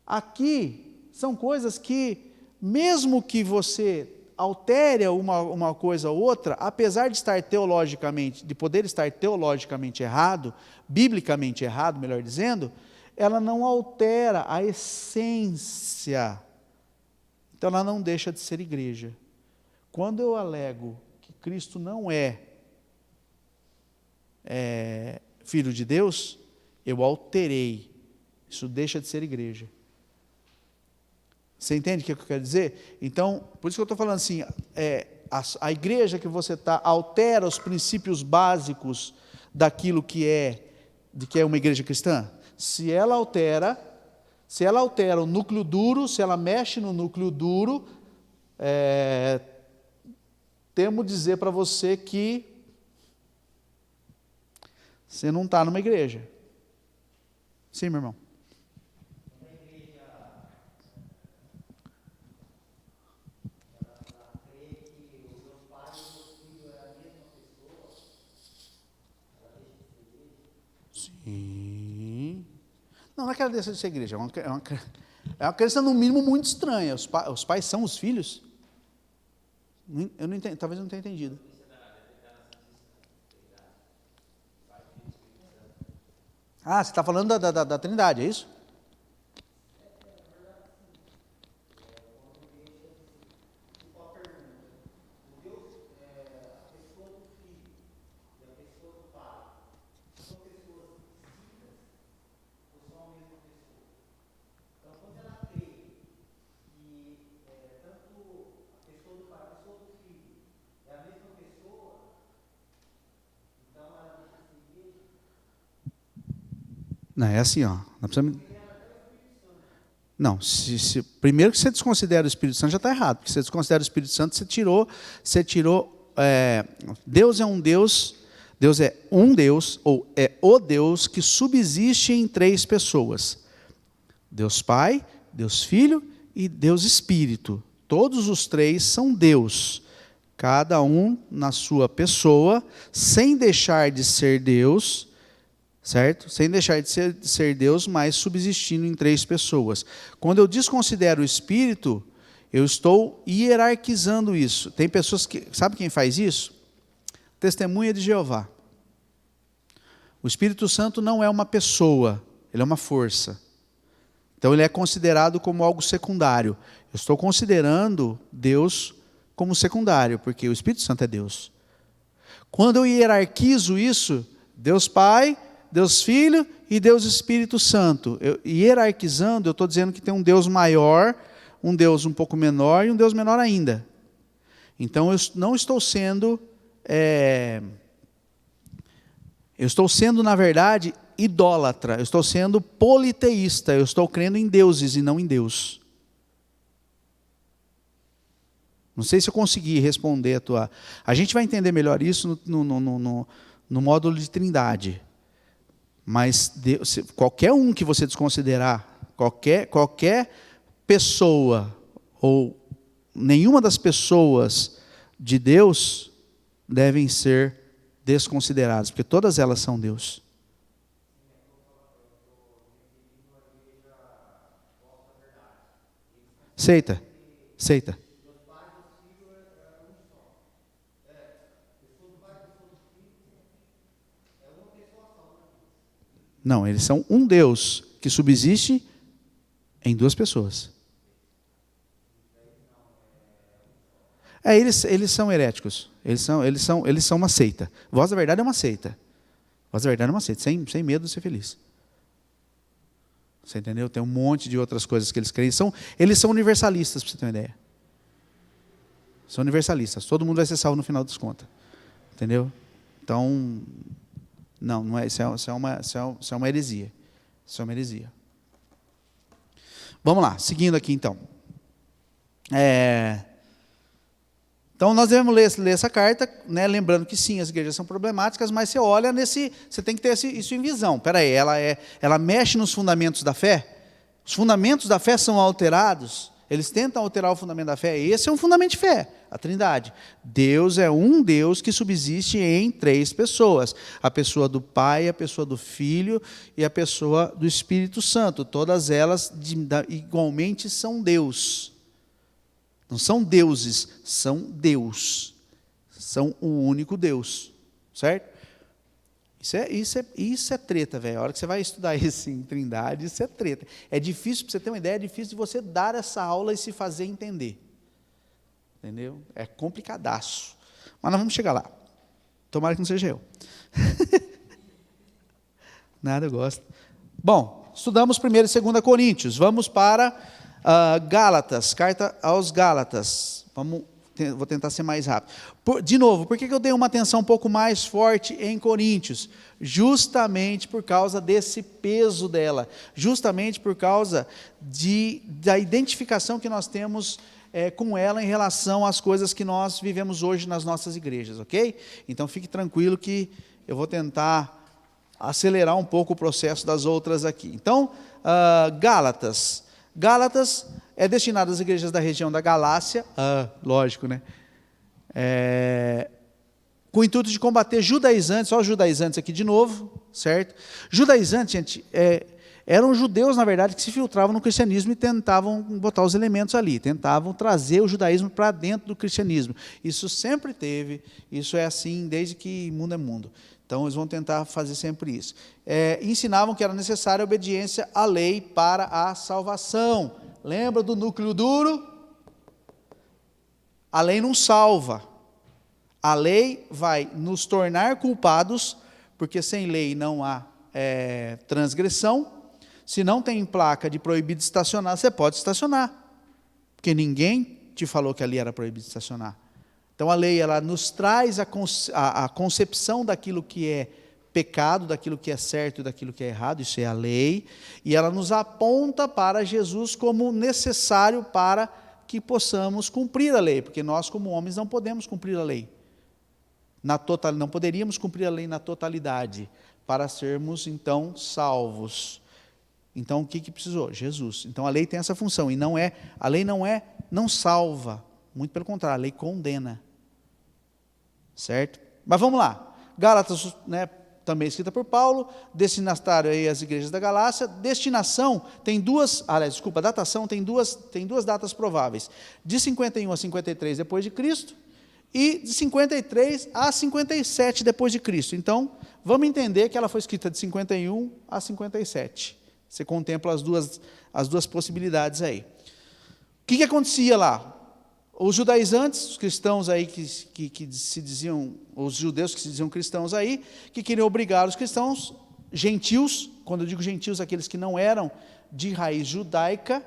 Aqui são coisas que, mesmo que você altere uma coisa ou outra, apesar de estar de poder estar teologicamente errado, biblicamente errado, melhor dizendo, ela não altera a essência. Então ela não deixa de ser igreja. Quando eu alego que Cristo não é Filho de Deus, eu alterei. Isso deixa de ser igreja. Você entende o que eu quero dizer? Então, por isso que eu estou falando assim, a igreja que você está, altera os princípios básicos daquilo que é uma igreja cristã. Se ela altera o núcleo duro, se ela mexe no núcleo duro, temo dizer para você que você não está numa igreja. Sim, meu irmão. Uma igreja, ela crê que os meus pais e meus filhos é a mesma pessoa, ela deixa de ser igreja? Sim. Não é que ela deixa de ser igreja, é uma crença no mínimo muito estranha. Os pais são os filhos? Eu não entendi, talvez eu não tenha entendido. Ah, você está falando da Trindade, é isso? Não, é assim, ó. Não, primeiro que você desconsidera o Espírito Santo já está errado, porque você desconsidera o Espírito Santo, você tirou Deus é um Deus, Deus é um Deus, ou é o Deus que subsiste em três pessoas. Deus Pai, Deus Filho e Deus Espírito. Todos os três são Deus, cada um na sua pessoa, sem deixar de ser Deus, certo? Sem deixar de ser Deus, mas subsistindo em três pessoas. Quando eu desconsidero o Espírito, eu estou hierarquizando isso. Tem pessoas que... Sabe quem faz isso? Testemunha de Jeová. O Espírito Santo não é uma pessoa, ele é uma força. Então ele é considerado como algo secundário. Eu estou considerando Deus como secundário, porque o Espírito Santo é Deus. Quando eu hierarquizo isso, Deus Pai, Deus Filho e Deus Espírito Santo. Hierarquizando, eu estou dizendo que tem um Deus maior, um Deus um pouco menor e um Deus menor ainda. Então, eu não estou sendo... eu estou sendo, na verdade, idólatra. Eu estou sendo politeísta. Eu estou crendo em deuses e não em Deus. Não sei se eu consegui responder a tua... A gente vai entender melhor isso no módulo de Trindade. Mas Deus, qualquer um que você desconsiderar, qualquer pessoa, ou nenhuma das pessoas de Deus, devem ser desconsideradas, porque todas elas são Deus. Seita. Não, eles são um Deus que subsiste em duas pessoas. Eles são heréticos. Eles são uma seita. Voz da Verdade é uma seita. Voz da Verdade é uma seita, sem medo de ser feliz. Você entendeu? Tem um monte de outras coisas que eles creem. Eles são universalistas, para você ter uma ideia. São universalistas. Todo mundo vai ser salvo no final das contas. Entendeu? Então, não é. Isso é uma heresia. Isso é uma heresia. Vamos lá, seguindo aqui então. Então, nós devemos ler essa carta, né, lembrando que sim, as igrejas são problemáticas, mas você olha você tem que ter isso em visão. Espera aí, ela mexe nos fundamentos da fé? Os fundamentos da fé são alterados? Eles tentam alterar o fundamento da fé? Esse é um fundamento de fé, a Trindade. Deus é um Deus que subsiste em três pessoas. A pessoa do Pai, a pessoa do Filho e a pessoa do Espírito Santo. Todas elas igualmente são Deus. Não são deuses, são Deus. São um único Deus. Certo? Isso é treta, velho. A hora que você vai estudar isso em Trindade, isso é treta. É difícil, para você ter uma ideia, é difícil de você dar essa aula e se fazer entender. Entendeu? É complicadaço. Mas nós vamos chegar lá. Tomara que não seja eu. Nada, eu gosto. Bom, estudamos 1 e 2 Coríntios. Vamos para Gálatas, carta aos Gálatas. Vou tentar ser mais rápido. De novo, por que eu dei uma atenção um pouco mais forte em Coríntios? Justamente por causa desse peso dela. Justamente por causa da identificação que nós temos com ela em relação às coisas que nós vivemos hoje nas nossas igrejas, ok? Então fique tranquilo que eu vou tentar acelerar um pouco o processo das outras aqui. Então, Gálatas. Gálatas é destinado às igrejas da região da Galácia, lógico, né? Com o intuito de combater judaizantes, olha os judaizantes aqui de novo, certo? Judaizantes, gente, eram judeus, na verdade, que se filtravam no cristianismo e tentavam botar os elementos ali, tentavam trazer o judaísmo para dentro do cristianismo. Isso sempre teve, isso é assim desde que mundo é mundo. Então, eles vão tentar fazer sempre isso. Ensinavam que era necessária a obediência à lei para a salvação. Lembra do núcleo duro? A lei não salva. A lei vai nos tornar culpados, porque sem lei não há transgressão. Se não tem placa de proibido estacionar, você pode estacionar. Porque ninguém te falou que ali era proibido estacionar. Então, a lei, ela nos traz a concepção daquilo que é pecado, daquilo que é certo e daquilo que é errado, isso é a lei, e ela nos aponta para Jesus como necessário para que possamos cumprir a lei, porque nós, como homens, não podemos cumprir a lei. Não poderíamos cumprir a lei na totalidade, para sermos, então, salvos. Então, o que precisou? Jesus. Então, a lei tem essa função, e a lei não salva, muito pelo contrário, a lei condena. Certo? Mas vamos lá. Gálatas, né, também escrita por Paulo, destinatário aí às igrejas da Galácia. Datação tem duas datas prováveis. De 51 a 53 depois de Cristo e de 53 a 57 depois de Cristo. Então, vamos entender que ela foi escrita de 51 a 57. Você contempla as duas possibilidades aí. O que acontecia lá? Os judaizantes, os cristãos aí que se diziam, os judeus que se diziam cristãos aí, que queriam obrigar os cristãos, gentios, quando eu digo gentios, aqueles que não eram de raiz judaica,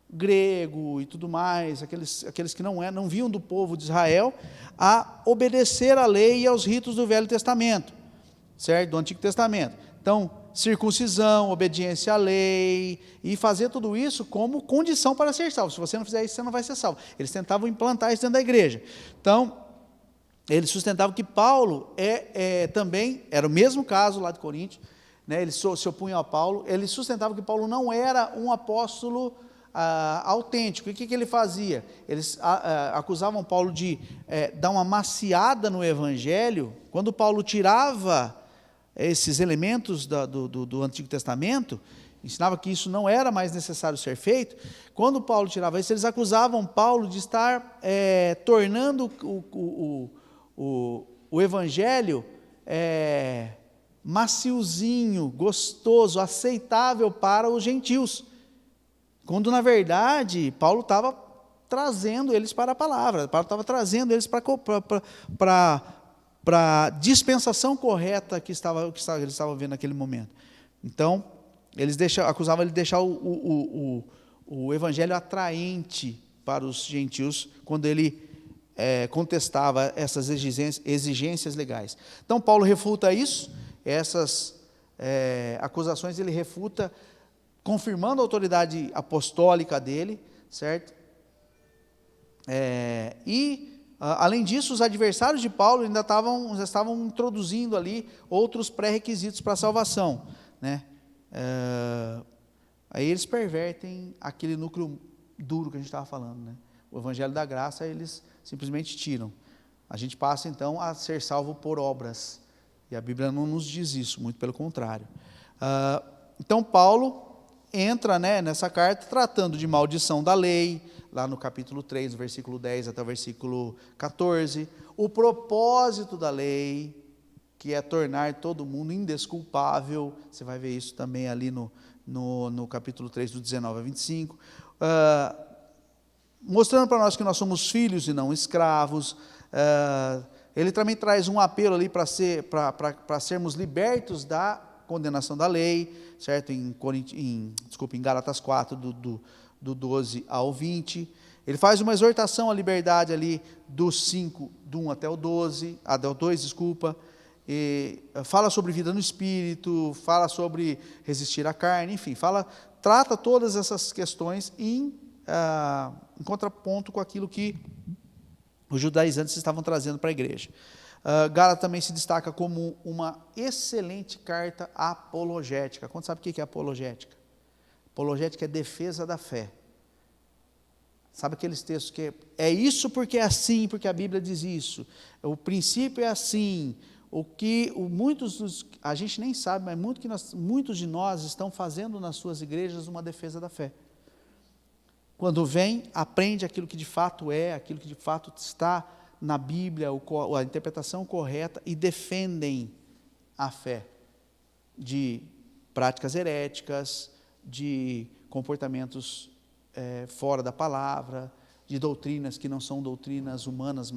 grego e tudo mais, aqueles que não vinham do povo de Israel, a obedecer à lei e aos ritos do Velho Testamento, certo? Do Antigo Testamento. Então, circuncisão, obediência à lei, e fazer tudo isso como condição para ser salvo. Se você não fizer isso, você não vai ser salvo. Eles tentavam implantar isso dentro da igreja. Então, eles sustentavam que Paulo também, era o mesmo caso lá de Coríntios, né, eles se opunham a Paulo, eles sustentavam que Paulo não era um apóstolo autêntico. E o que ele fazia? Eles acusavam Paulo de dar uma maciada no evangelho. Quando Paulo tirava esses elementos do Antigo Testamento, ensinava que isso não era mais necessário ser feito. Quando Paulo tirava isso, eles acusavam Paulo de estar tornando o evangelho maciozinho, gostoso, aceitável para os gentios, quando na verdade Paulo estava trazendo eles para a palavra, Paulo estava trazendo eles para a dispensação correta que eles estavam vendo naquele momento. Então, eles acusavam ele de deixar o evangelho atraente para os gentios, quando ele contestava essas exigências legais. Então, Paulo refuta isso, essas acusações ele refuta, confirmando a autoridade apostólica dele, certo? Além disso, os adversários de Paulo ainda estavam introduzindo ali outros pré-requisitos para a salvação, né? Aí eles pervertem aquele núcleo duro que a gente estava falando, né? O evangelho da graça eles simplesmente tiram. A gente passa então a ser salvo por obras, e a Bíblia não nos diz isso, muito pelo contrário. Então Paulo entra, né, nessa carta tratando de maldição da lei, lá no capítulo 3, do versículo 10 até o versículo 14, o propósito da lei, que é tornar todo mundo indesculpável. Você vai ver isso também ali no capítulo 3, do 19 a 25, mostrando para nós que nós somos filhos e não escravos. Ele também traz um apelo ali para sermos libertos da condenação da lei, certo? Em Gálatas 4, do 12 ao 20. Ele faz uma exortação à liberdade ali do 1 até o 2, e fala sobre vida no Espírito, fala sobre resistir à carne, enfim, trata todas essas questões em contraponto com aquilo que os judaizantes estavam trazendo para a igreja. Gálatas também se destaca como uma excelente carta apologética. Quanto sabe o que é apologética? Apologética é defesa da fé. Sabe aqueles textos que é isso porque é assim, porque a Bíblia diz isso, o princípio é assim, a gente nem sabe, mas muitos de nós estão fazendo nas suas igrejas uma defesa da fé. Quando vem, aprende aquilo que de fato aquilo que de fato está na Bíblia, a interpretação correta, e defendem a fé de práticas heréticas, de comportamentos fora da palavra, de doutrinas que não são doutrinas humanas,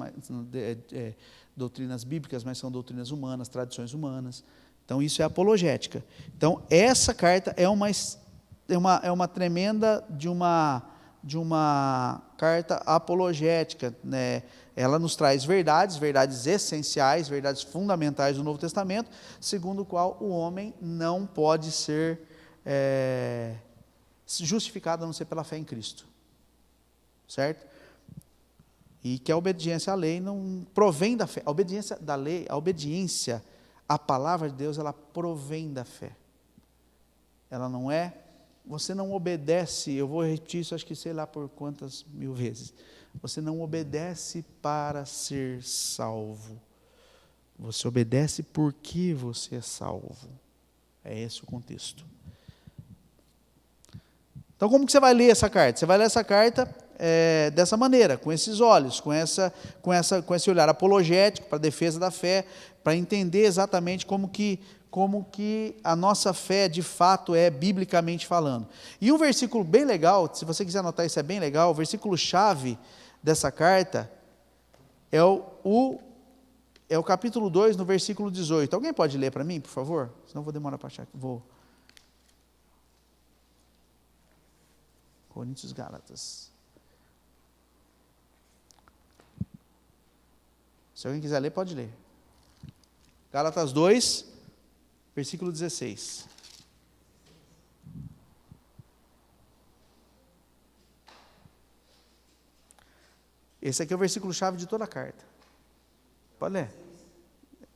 doutrinas bíblicas, mas são doutrinas humanas, tradições humanas. Então isso é apologética. Então essa carta é uma tremenda de uma carta apologética, né? Ela nos traz verdades essenciais, verdades fundamentais do Novo Testamento, segundo o qual o homem não pode ser justificado a não ser pela fé em Cristo, certo? E que a obediência à lei não provém da fé. A obediência da lei, a obediência à palavra de Deus, ela provém da fé. Ela não é. Você não obedece, eu vou repetir isso, acho que sei lá por quantas mil vezes. Você não obedece para ser salvo. Você obedece porque você é salvo. É esse o contexto. Então, como que você vai ler essa carta? Você vai ler essa carta dessa maneira, com esses olhos, com esse olhar apologético para a defesa da fé, para entender exatamente como que a nossa fé de fato é biblicamente falando. E um versículo bem legal, se você quiser anotar isso, é bem legal, o versículo chave dessa carta é o capítulo 2, no versículo 18. Alguém pode ler para mim, por favor? Senão eu vou demorar para achar. Coríntios, Gálatas. Se alguém quiser ler, pode ler. Gálatas 2, versículo 16. Esse aqui é o versículo-chave de toda a carta. Pode ler?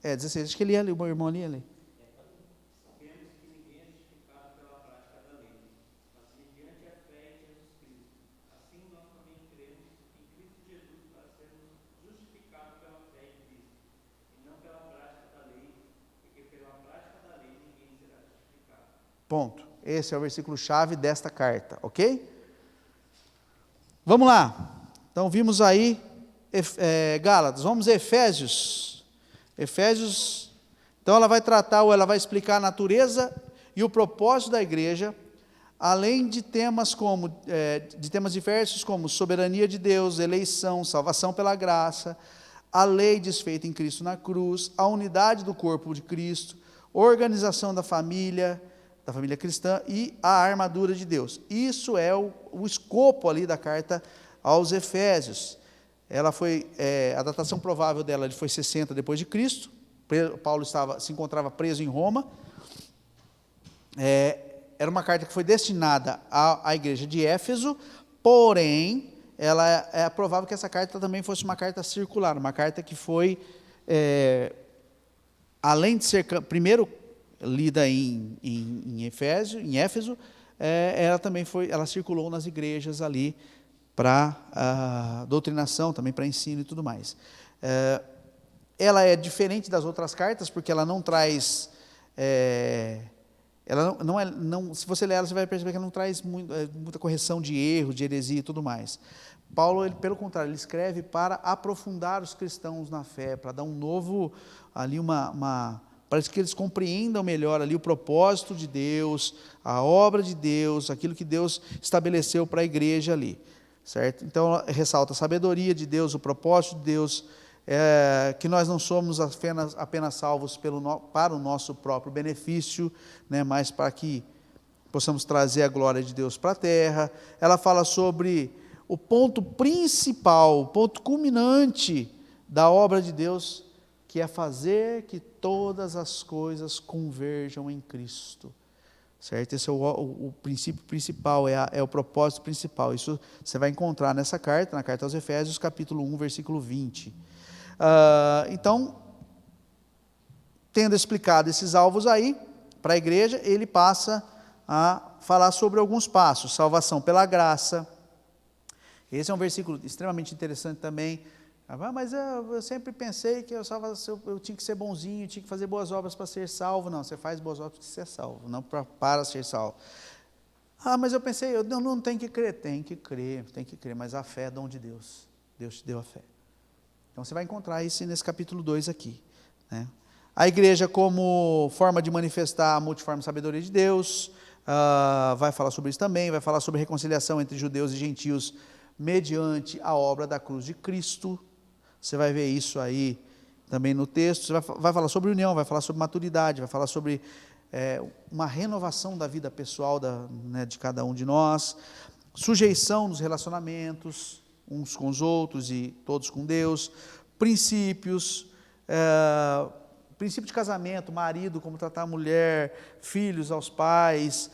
16. Acho que ele ia ler, o meu irmão ali ia ler. Sabemos que ninguém é justificado pela prática da lei, mas mediante a fé em Jesus Cristo. Assim nós também cremos em Cristo Jesus para sermos justificados pela fé em Cristo, e não pela prática da lei, porque pela prática da lei ninguém será justificado. Ponto. Esse é o versículo-chave desta carta, ok? Vamos lá. Então, vimos aí Gálatas. Vamos a Efésios. Efésios, então ela vai tratar, ou ela vai explicar a natureza e o propósito da igreja, além de temas diversos como soberania de Deus, eleição, salvação pela graça, a lei desfeita em Cristo na cruz, a unidade do corpo de Cristo, organização da família cristã e a armadura de Deus. Isso é o escopo ali da carta aos Efésios. Ela foi, a datação provável dela foi 60 depois de Cristo. Paulo se encontrava preso em Roma. Era uma carta que foi destinada à igreja de Éfeso, porém, é provável que essa carta também fosse uma carta circular, uma carta que foi, além de ser primeiro lida em Éfeso, ela circulou nas igrejas ali, para doutrinação, também para ensino e tudo mais. Ela é diferente das outras cartas, porque ela não traz, se você ler ela, você vai perceber que ela não traz muita correção de erro, de heresia e tudo mais. Paulo, pelo contrário, ele escreve para aprofundar os cristãos na fé, para dar um novo, ali para que eles compreendam melhor ali o propósito de Deus, a obra de Deus, aquilo que Deus estabeleceu para a igreja ali. Certo? Então, ressalta a sabedoria de Deus, o propósito de Deus, que nós não somos apenas salvos para o nosso próprio benefício, né, mas para que possamos trazer a glória de Deus para a terra. Ela fala sobre o ponto principal, o ponto culminante da obra de Deus, que é fazer que todas as coisas converjam em Cristo. Certo? Esse é o princípio principal, é o propósito principal. Isso você vai encontrar nessa carta, na carta aos Efésios, capítulo 1, versículo 20. Então, tendo explicado esses alvos aí, para a igreja, ele passa a falar sobre alguns passos. Salvação pela graça. Esse é um versículo extremamente interessante também. Mas eu sempre pensei que eu tinha que ser bonzinho, tinha que fazer boas obras para ser salvo. Não, você faz boas obras para ser salvo, não para ser salvo. Mas eu pensei, eu não tenho que crer. Tem que crer, mas a fé é dom de Deus. Deus te deu a fé. Então você vai encontrar isso nesse capítulo 2 aqui. Né? A igreja, como forma de manifestar a multiforme sabedoria de Deus, vai falar sobre isso também, vai falar sobre reconciliação entre judeus e gentios mediante a obra da cruz de Cristo. Você vai ver isso aí também no texto. Você vai falar sobre união, vai falar sobre maturidade, vai falar sobre uma renovação da vida pessoal de cada um de nós, sujeição nos relacionamentos, uns com os outros e todos com Deus, princípios, princípio de casamento, marido, como tratar a mulher, filhos aos pais,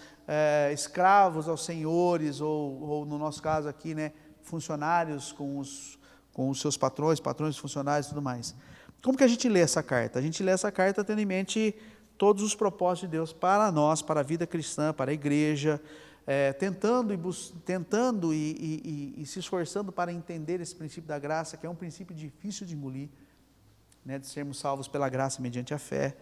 escravos aos senhores, ou no nosso caso aqui, né, funcionários com os seus patrões, funcionários e tudo mais. Como que a gente lê essa carta? A gente lê essa carta tendo em mente todos os propósitos de Deus para nós, para a vida cristã, para a igreja, tentando e se esforçando para entender esse princípio da graça, que é um princípio difícil de engolir, né, de sermos salvos pela graça mediante a fé,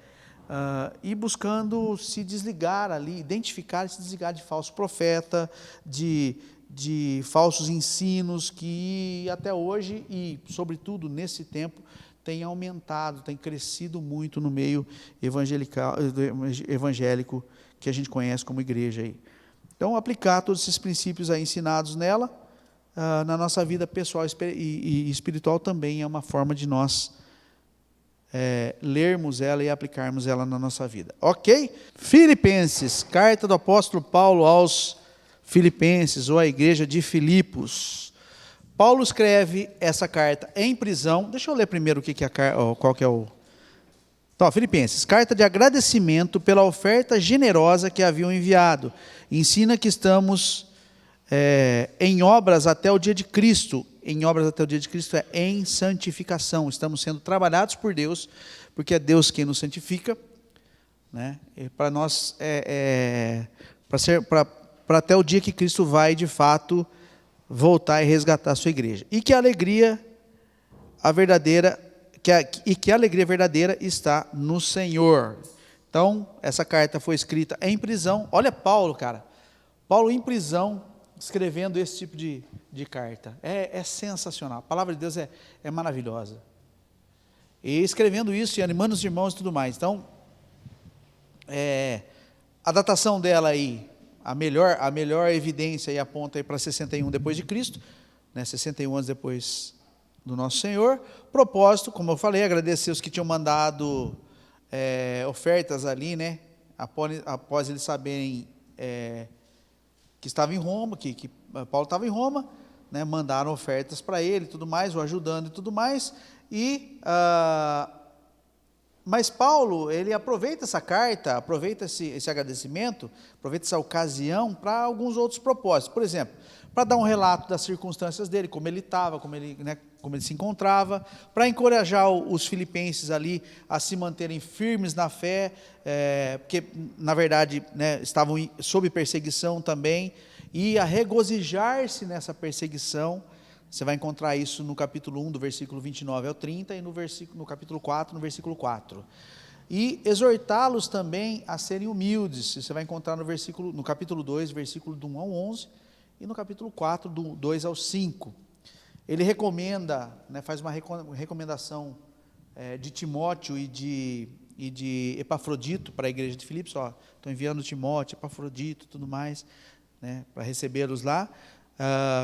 e buscando se desligar ali, identificar e se desligar de falso profeta, de falsos ensinos que até hoje e, sobretudo, nesse tempo, tem aumentado, tem crescido muito no meio evangélico que a gente conhece como igreja aí. Então, aplicar todos esses princípios aí ensinados nela, na nossa vida pessoal e espiritual também é uma forma de nós lermos ela e aplicarmos ela na nossa vida. Ok? Filipenses, carta do apóstolo Paulo aos Filipenses, ou à igreja de Filipos. Paulo escreve essa carta em prisão. Deixa eu ler primeiro qual que é o... Então, Filipenses, carta de agradecimento pela oferta generosa que haviam enviado. Ensina que estamos em obras até o dia de Cristo. Em obras até o dia de Cristo é em santificação. Estamos sendo trabalhados por Deus, porque é Deus quem nos santifica, né? Para nós, para até o dia que Cristo vai, de fato, voltar e resgatar a sua igreja. E que a alegria, que a alegria verdadeira está no Senhor. Então, essa carta foi escrita em prisão. Olha Paulo, cara. Paulo em prisão, escrevendo esse tipo de carta. É sensacional. A palavra de Deus é maravilhosa. E escrevendo isso e animando os irmãos e tudo mais. Então, a datação dela aí, a melhor evidência aí aponta aí para 61 depois de Cristo, né, 61 anos depois do nosso Senhor. Propósito, como eu falei, agradecer os que tinham mandado ofertas ali, né, após eles saberem que estava em Roma, que Paulo estava em Roma, né, mandaram ofertas para ele, tudo mais, o ajudando e tudo mais, mas Paulo, ele aproveita essa carta, aproveita esse agradecimento, aproveita essa ocasião para alguns outros propósitos. Por exemplo, para dar um relato das circunstâncias dele, como ele estava, como ele se encontrava, para encorajar os filipenses ali a se manterem firmes na fé, porque, na verdade, né, estavam sob perseguição também, e a regozijar-se nessa perseguição. Você vai encontrar isso no capítulo 1, do versículo 29 ao 30, e no capítulo 4, no versículo 4. E exortá-los também a serem humildes. Você vai encontrar no capítulo 2, versículo do 1 ao 11, e no capítulo 4, do 2 ao 5. Ele recomenda, né, faz uma recomendação de Timóteo e de Epafrodito para a igreja de Filipos. Estou enviando Timóteo, Epafrodito, tudo mais, né, para recebê-los lá.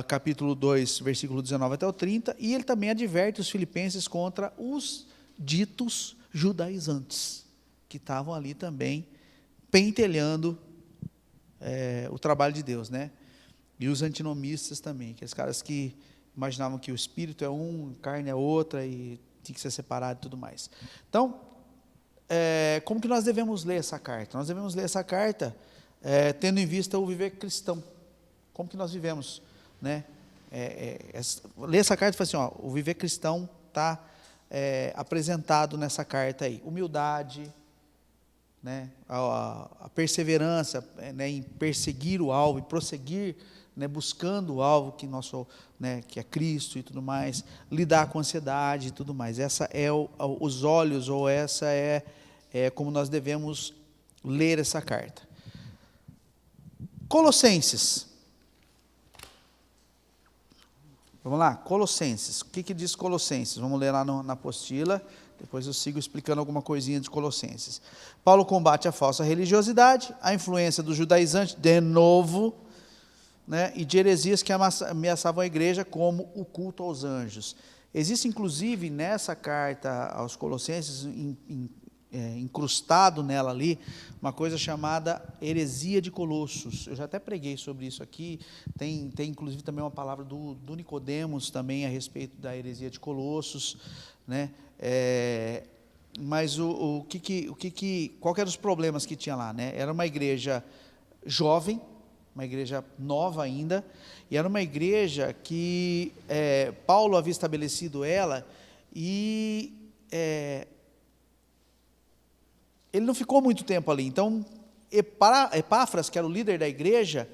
Capítulo 2, versículo 19 até o 30, e ele também adverte os filipenses contra os ditos judaizantes, que estavam ali também pentelhando o trabalho de Deus, né? E os antinomistas também, aqueles caras que imaginavam que o espírito é um, a carne é outra, e tinha que ser separado e tudo mais. Então, como que nós devemos ler essa carta? Nós devemos ler essa carta tendo em vista o viver cristão. Como que nós vivemos, né? Ler essa carta e falar assim, o viver cristão está apresentado nessa carta aí. Humildade, né? A perseverança, né, em perseguir o alvo e prosseguir, né, buscando o alvo que é Cristo e tudo mais, lidar com ansiedade e tudo mais. Essa é os olhos, ou essa é como nós devemos ler essa carta. Colossenses. Vamos lá, Colossenses. O que diz Colossenses? Vamos ler lá na apostila, depois eu sigo explicando alguma coisinha de Colossenses. Paulo combate a falsa religiosidade, a influência dos judaizantes, de novo, né, e de heresias que ameaçavam a igreja, como o culto aos anjos. Existe, inclusive, nessa carta aos Colossenses, incrustado nela ali, uma coisa chamada heresia de Colossos. Eu já até preguei sobre isso aqui. Tem inclusive também uma palavra do Nicodemos também a respeito da heresia de Colossos, né? Mas qual que eram os problemas que tinha lá, né? Era uma igreja jovem, uma igreja nova ainda, e era uma igreja que Paulo havia estabelecido ela, e ele não ficou muito tempo ali. Então, Epáfras, que era o líder da igreja,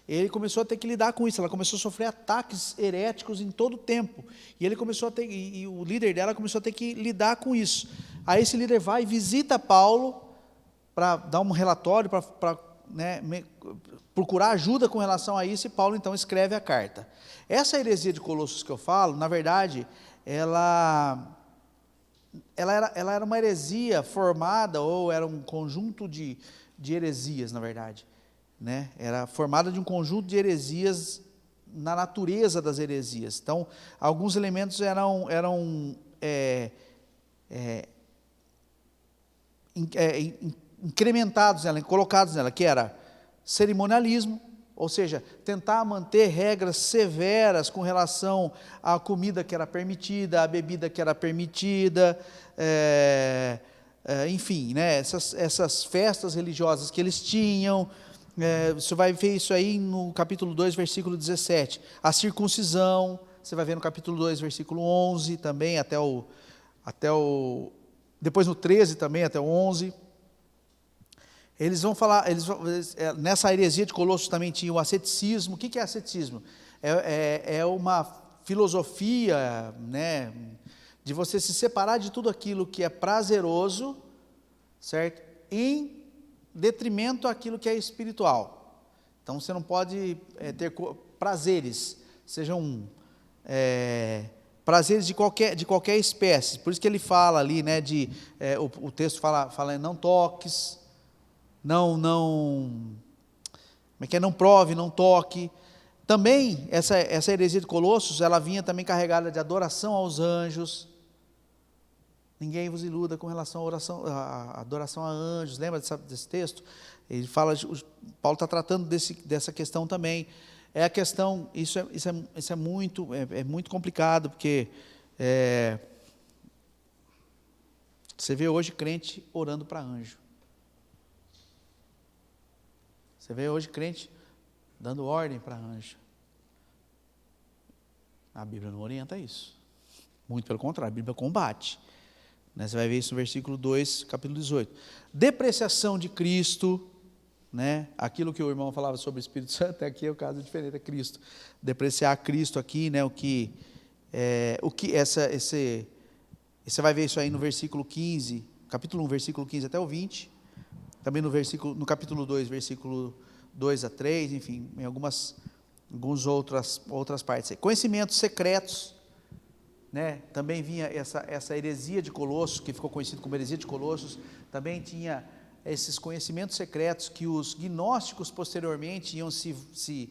ele começou a ter que lidar com isso. Ela começou a sofrer ataques heréticos em todo o tempo. E ele começou a ter, e o líder dela começou a ter que lidar com isso. Aí esse líder vai e visita Paulo para dar um relatório, para procurar ajuda com relação a isso, e Paulo então escreve a carta. Essa heresia de Colossos que eu falo, na verdade, ela era uma heresia formada, ou era um conjunto de heresias, na verdade, né? Era formada de um conjunto de heresias na natureza das heresias. Então, alguns elementos eram incrementados nela, colocados nela, que era cerimonialismo, ou seja, tentar manter regras severas com relação à comida que era permitida, à bebida que era permitida, enfim, né, essas festas religiosas que eles tinham. Você vai ver isso aí no capítulo 2, versículo 17. A circuncisão, você vai ver no capítulo 2, versículo 11 também, depois no 13 também, até o 11. Eles vão falar, nessa heresia de Colossos também tinha o asceticismo. O que é asceticismo? É uma filosofia, né, de você se separar de tudo aquilo que é prazeroso, certo? Em detrimento àquilo que é espiritual. Então você não pode ter prazeres, sejam prazeres de qualquer espécie. Por isso que ele fala ali, né, o texto fala não toques, como é que é? Não prove, não toque. Também, essa heresia de Colossos, ela vinha também carregada de adoração aos anjos. Ninguém vos iluda com relação à adoração a anjos. Lembra desse texto? Ele fala, Paulo está tratando dessa questão também. É a questão, isso é muito complicado, porque você vê hoje crente orando para anjo. Você vê hoje crente dando ordem para anjo. A Bíblia não orienta isso. Muito pelo contrário, a Bíblia combate. Você vai ver isso no versículo 2, capítulo 18. Depreciação de Cristo, né? Aquilo que o irmão falava sobre o Espírito Santo, aqui é o caso diferente, é Cristo. Depreciar Cristo aqui, né? Você vai ver isso aí no versículo 15, capítulo 1, versículo 15 até o 20. Também no capítulo 2, versículo 2 a 3, enfim, em algumas outras partes. Conhecimentos secretos, né? Também vinha essa heresia de Colossos, que ficou conhecido como heresia de Colossos. Também tinha esses conhecimentos secretos que os gnósticos posteriormente iam se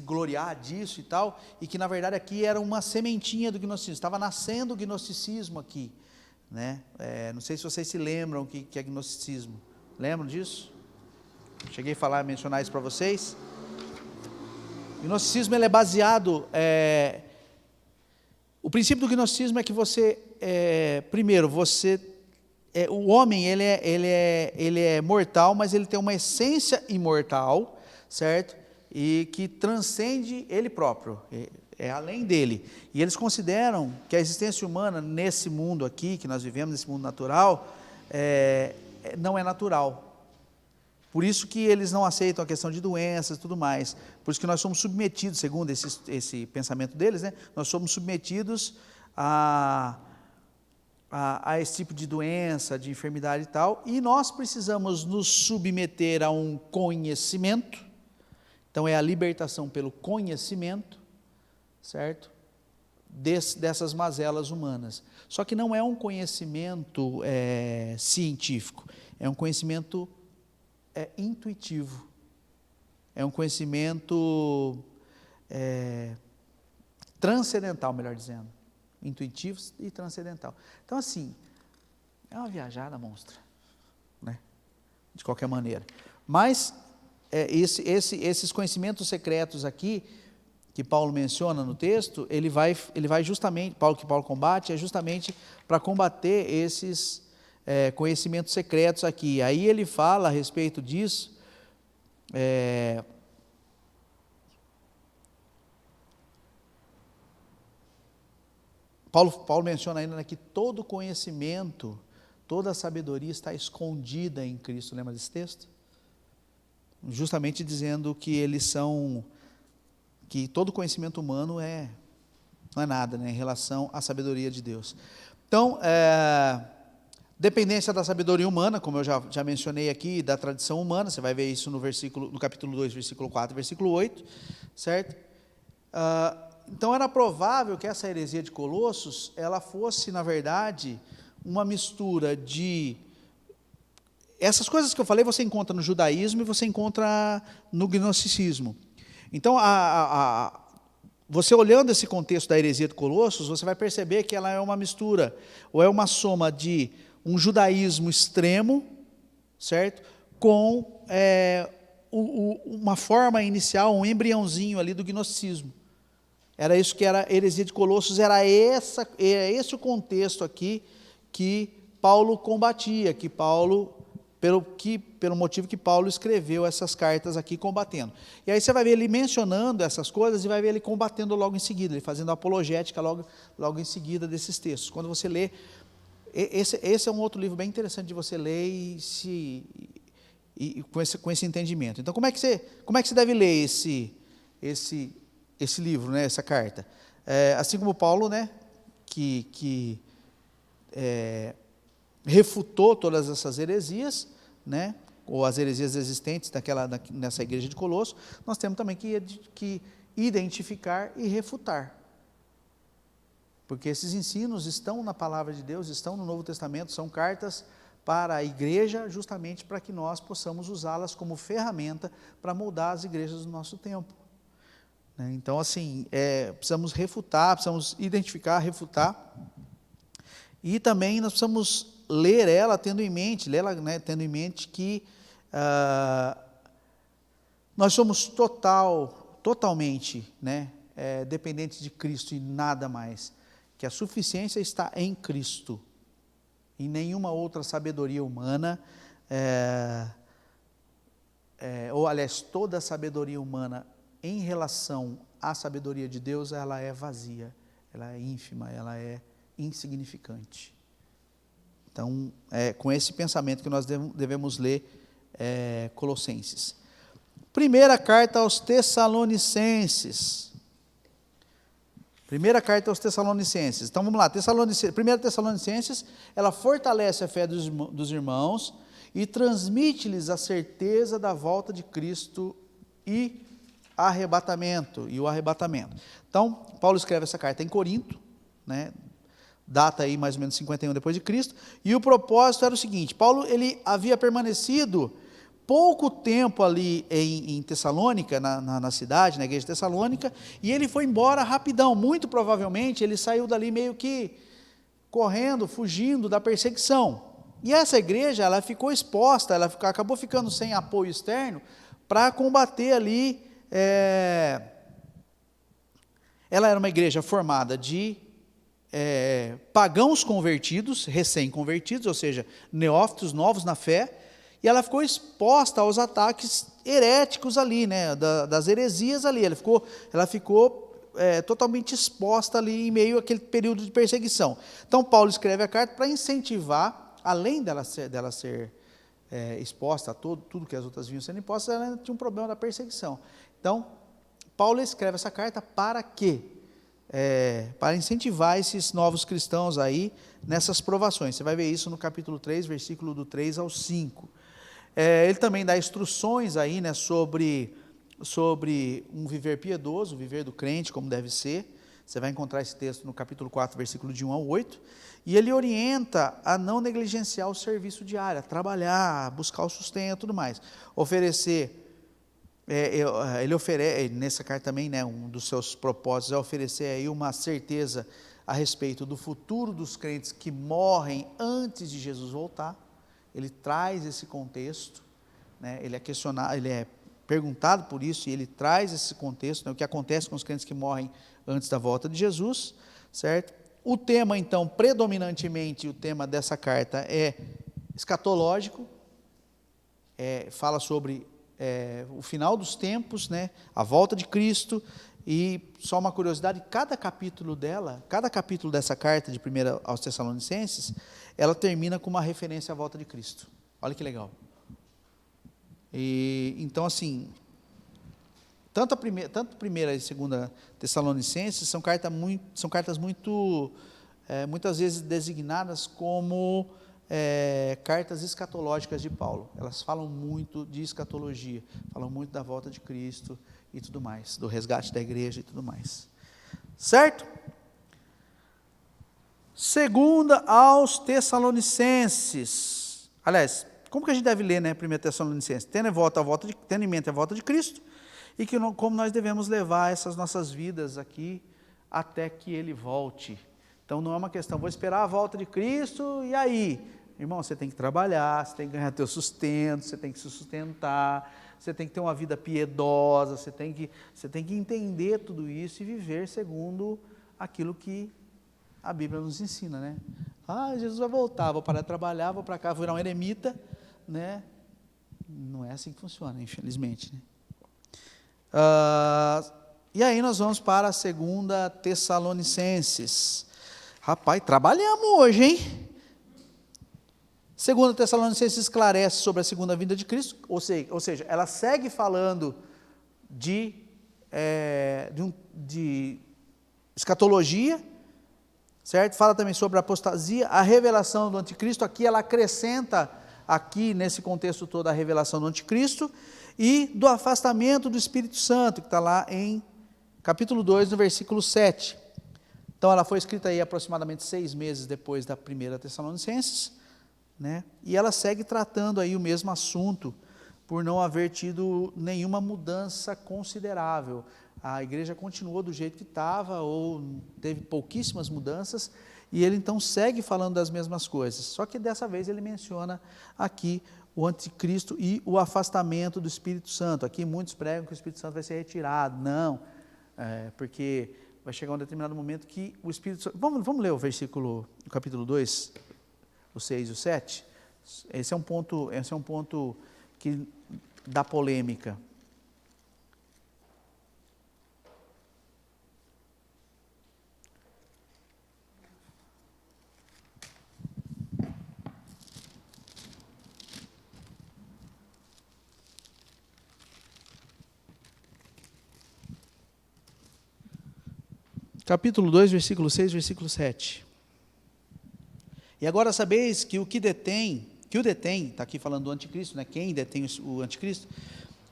gloriar disso e tal, e que na verdade aqui era uma sementinha do gnosticismo, estava nascendo o gnosticismo aqui, né? Não sei se vocês se lembram o que é gnosticismo. Lembram disso? Cheguei a mencionar isso para vocês. O gnosticismo ele é baseado... O princípio do gnosticismo é que primeiro, o homem ele é mortal, mas ele tem uma essência imortal, certo? E que transcende ele próprio, é além dele. E eles consideram que a existência humana nesse mundo aqui, que nós vivemos, nesse mundo natural, não é natural. Por isso que eles não aceitam a questão de doenças e tudo mais. Por isso que nós somos submetidos, segundo esse pensamento deles, né? Nós somos submetidos a esse tipo de doença, de enfermidade e tal, e nós precisamos nos submeter a um conhecimento. Então é a libertação pelo conhecimento, certo? Dessas mazelas humanas. Só que não é um conhecimento científico, é um conhecimento intuitivo, é um conhecimento transcendental, melhor dizendo, intuitivo e transcendental. Então assim, é uma viajada monstra, né? De qualquer maneira, mas esses conhecimentos secretos aqui, que Paulo menciona no texto, ele vai justamente, que Paulo combate, é justamente para combater esses conhecimentos secretos aqui. Aí ele fala a respeito disso, Paulo menciona ainda que todo conhecimento, toda sabedoria está escondida em Cristo. Lembra desse texto? Justamente dizendo que que todo conhecimento humano não é nada, né, em relação à sabedoria de Deus. Então, dependência da sabedoria humana, como eu já mencionei aqui, da tradição humana, você vai ver isso no capítulo 2, versículo 4 e versículo 8, certo? Então era provável que essa heresia de Colossos, ela fosse, na verdade, uma mistura de... Essas coisas que eu falei você encontra no judaísmo e você encontra no gnosticismo. Então, você olhando esse contexto da heresia de Colossos, você vai perceber que ela é uma mistura, ou é uma soma de um judaísmo extremo, certo? Com uma forma inicial, um embriãozinho ali do gnosticismo. Era isso que era a heresia de Colossos, era esse o contexto aqui que Paulo combatia, que Paulo, pelo motivo que Paulo escreveu essas cartas aqui combatendo. E aí você vai ver ele mencionando essas coisas e vai ver ele combatendo logo em seguida, ele fazendo apologética logo em seguida desses textos. Quando você lê, esse é um outro livro bem interessante de você ler e com esse entendimento. Então, como é que você deve ler esse livro, né, essa carta? Assim como Paulo, né, que refutou todas essas heresias, né, ou as heresias existentes nessa igreja de Colosso, nós temos também que identificar e refutar. Porque esses ensinos estão na palavra de Deus, estão no Novo Testamento, são cartas para a igreja, justamente para que nós possamos usá-las como ferramenta para moldar as igrejas do nosso tempo. Então, assim, precisamos refutar, precisamos identificar, refutar, e também nós precisamos ler ela tendo em mente, que nós somos totalmente, né, dependentes de Cristo e nada mais, que a suficiência está em Cristo, em nenhuma outra sabedoria humana, ou aliás, toda a sabedoria humana em relação à sabedoria de Deus, ela é vazia, ela é ínfima, ela é insignificante. Então, com esse pensamento que nós devemos ler Colossenses. Primeira carta aos Tessalonicenses. Primeira carta aos Tessalonicenses. Então, vamos lá. Primeira Tessalonicenses, ela fortalece a fé dos irmãos e transmite-lhes a certeza da volta de Cristo e o arrebatamento. Então, Paulo escreve essa carta em Corinto, né? Data aí mais ou menos 51 depois de Cristo, e o propósito era o seguinte: Paulo, ele havia permanecido pouco tempo ali em Tessalônica, na cidade, na igreja de Tessalônica, e ele foi embora rapidão. Muito provavelmente ele saiu dali meio que correndo, fugindo da perseguição. E essa igreja, ela ficou exposta, ela acabou ficando sem apoio externo para combater ali. Ela era uma igreja formada de pagãos convertidos, recém-convertidos, ou seja, neófitos novos na fé, e ela ficou exposta aos ataques heréticos ali, né, das heresias ali. Ela ficou totalmente exposta ali em meio àquele período de perseguição. Então, Paulo escreve a carta para incentivar, além dela ser exposta a tudo que as outras vinham sendo impostas, ela tinha um problema da perseguição. Então, Paulo escreve essa carta para quê? Para incentivar esses novos cristãos aí nessas provações. Você vai ver isso no capítulo 3, versículo do 3 ao 5. Ele também dá instruções aí, né, sobre um viver piedoso, o viver do crente, como deve ser. Você vai encontrar esse texto no capítulo 4, versículo de 1 ao 8. E ele orienta a não negligenciar o serviço diário, a trabalhar, a buscar o sustento e tudo mais. Ele oferece, nessa carta também, né, um dos seus propósitos é oferecer aí uma certeza a respeito do futuro dos crentes que morrem antes de Jesus voltar. Ele traz esse contexto, né, ele é perguntado por isso, e ele traz esse contexto, né, o que acontece com os crentes que morrem antes da volta de Jesus, certo? O tema, então, predominantemente, o tema dessa carta é escatológico, fala sobre o final dos tempos, né, a volta de Cristo. E só uma curiosidade, cada capítulo dessa carta de 1 aos Tessalonicenses, ela termina com uma referência à volta de Cristo. Olha que legal. Então, assim, tanto a primeira e segunda Tessalonicenses são cartas muito, muitas vezes designadas como cartas escatológicas de Paulo. Elas falam muito de escatologia, falam muito da volta de Cristo e tudo mais, do resgate da igreja e tudo mais. Certo? Segunda aos Tessalonicenses. Aliás, como que a gente deve ler, né, 1 Tessalonicenses? Tendo em mente a volta de Cristo e que como nós devemos levar essas nossas vidas aqui até que Ele volte. Então não é uma questão, vou esperar a volta de Cristo e aí? Irmão, você tem que trabalhar, você tem que ganhar teu sustento, você tem que se sustentar, você tem que ter uma vida piedosa, você tem que entender tudo isso e viver segundo aquilo que a Bíblia nos ensina, né? Jesus vai voltar, vou parar de trabalhar, vou para cá, vou virar um eremita, né? Não é assim que funciona, infelizmente, né? E aí nós vamos para a 2 Tessalonicenses. Rapaz, trabalhamos hoje, hein? 2 Tessalonicenses esclarece sobre a segunda vinda de Cristo, ou seja, ela segue falando de escatologia, certo? Fala também sobre a apostasia, a revelação do anticristo. Aqui ela acrescenta, aqui nesse contexto todo, a revelação do anticristo e do afastamento do Espírito Santo, que está lá em capítulo 2, no versículo 7. Então ela foi escrita aí aproximadamente 6 meses depois da primeira Tessalonicenses, né? E ela segue tratando aí o mesmo assunto, por não haver tido nenhuma mudança considerável. A igreja continuou do jeito que estava, ou teve pouquíssimas mudanças, e ele então segue falando das mesmas coisas. Só que dessa vez ele menciona aqui o anticristo e o afastamento do Espírito Santo. Aqui muitos pregam que o Espírito Santo vai ser retirado. Não, porque vai chegar um determinado momento que o Espírito Santo... Vamos ler o capítulo 2, o 6 e o 7? Esse é um ponto que dá polêmica. Capítulo 2, versículo 6, versículo 7. E agora sabeis que o detém, está aqui falando do anticristo, né? Quem detém o anticristo,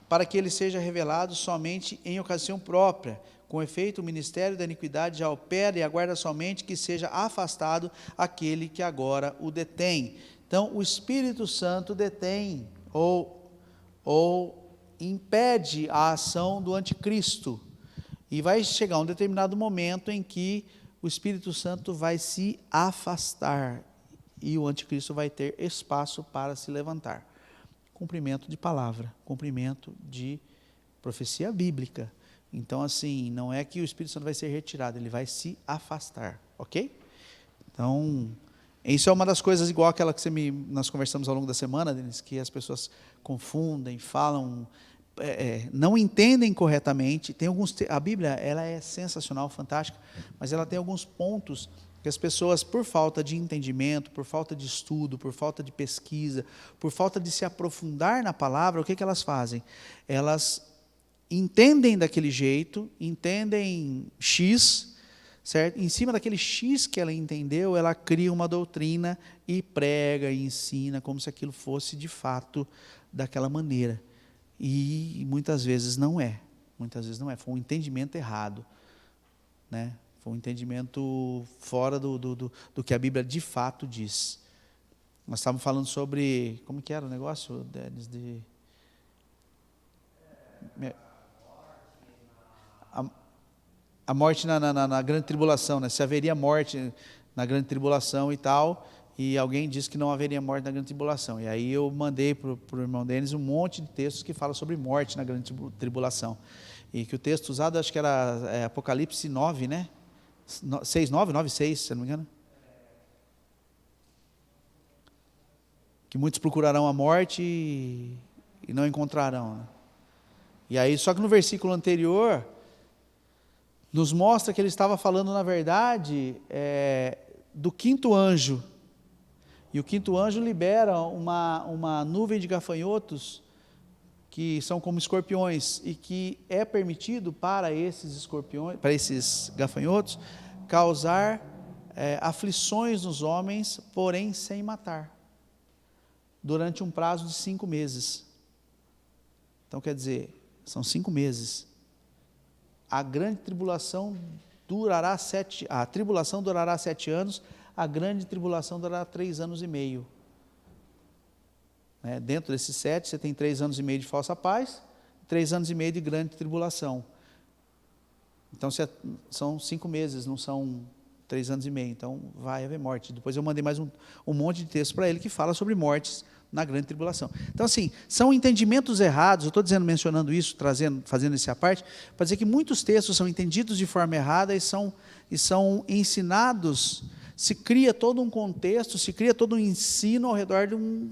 para que ele seja revelado somente em ocasião própria. Com efeito, o ministério da iniquidade já opera e aguarda somente que seja afastado aquele que agora o detém. Então, o Espírito Santo detém ou impede a ação do anticristo. E vai chegar um determinado momento em que o Espírito Santo vai se afastar e o anticristo vai ter espaço para se levantar. Cumprimento de palavra, cumprimento de profecia bíblica. Então, assim, não é que o Espírito Santo vai ser retirado, ele vai se afastar, ok? Então, isso é uma das coisas, igual aquela que nós conversamos ao longo da semana, Denis, que as pessoas confundem, falam... não entendem corretamente. A Bíblia, ela é sensacional, fantástica, mas ela tem alguns pontos que as pessoas, por falta de entendimento, por falta de estudo, por falta de pesquisa, por falta de se aprofundar na palavra, o que elas fazem? Elas entendem daquele jeito, entendem X, certo? Em cima daquele X que ela entendeu, ela cria uma doutrina e prega e ensina como se aquilo fosse de fato daquela maneira. E muitas vezes não é, foi um entendimento errado, né? Foi um entendimento fora do que a Bíblia de fato diz. Nós estávamos falando sobre, como que era o negócio, Denis, a morte na grande tribulação, né? Se haveria morte na grande tribulação e tal... E alguém disse que não haveria morte na grande tribulação. E aí eu mandei para o irmão Denis um monte de textos que falam sobre morte na grande tribulação. E que o texto usado, acho que era Apocalipse 9, né? 6, 9, 9, 6, se não me engano. Que muitos procurarão a morte e não encontrarão, né? E aí, só que no versículo anterior, nos mostra que ele estava falando, na verdade, do quinto anjo. E o quinto anjo libera uma nuvem de gafanhotos, que são como escorpiões, e que é permitido para esses gafanhotos, causar aflições nos homens, porém sem matar, durante um prazo de 5 meses. Então, quer dizer, são 5 meses. A grande tribulação durará 7 anos, a grande tribulação durará 3 anos e meio. Dentro desses 7, você tem 3 anos e meio de falsa paz, 3 anos e meio de grande tribulação. Então, são 5 meses, não são 3 anos e meio. Então, vai haver morte. Depois eu mandei mais um monte de texto para ele que fala sobre mortes na grande tribulação. Então, assim, são entendimentos errados. Eu estou mencionando isso, fazendo essa parte, para dizer que muitos textos são entendidos de forma errada e são ensinados. Se cria todo um contexto, se cria todo um ensino ao redor de um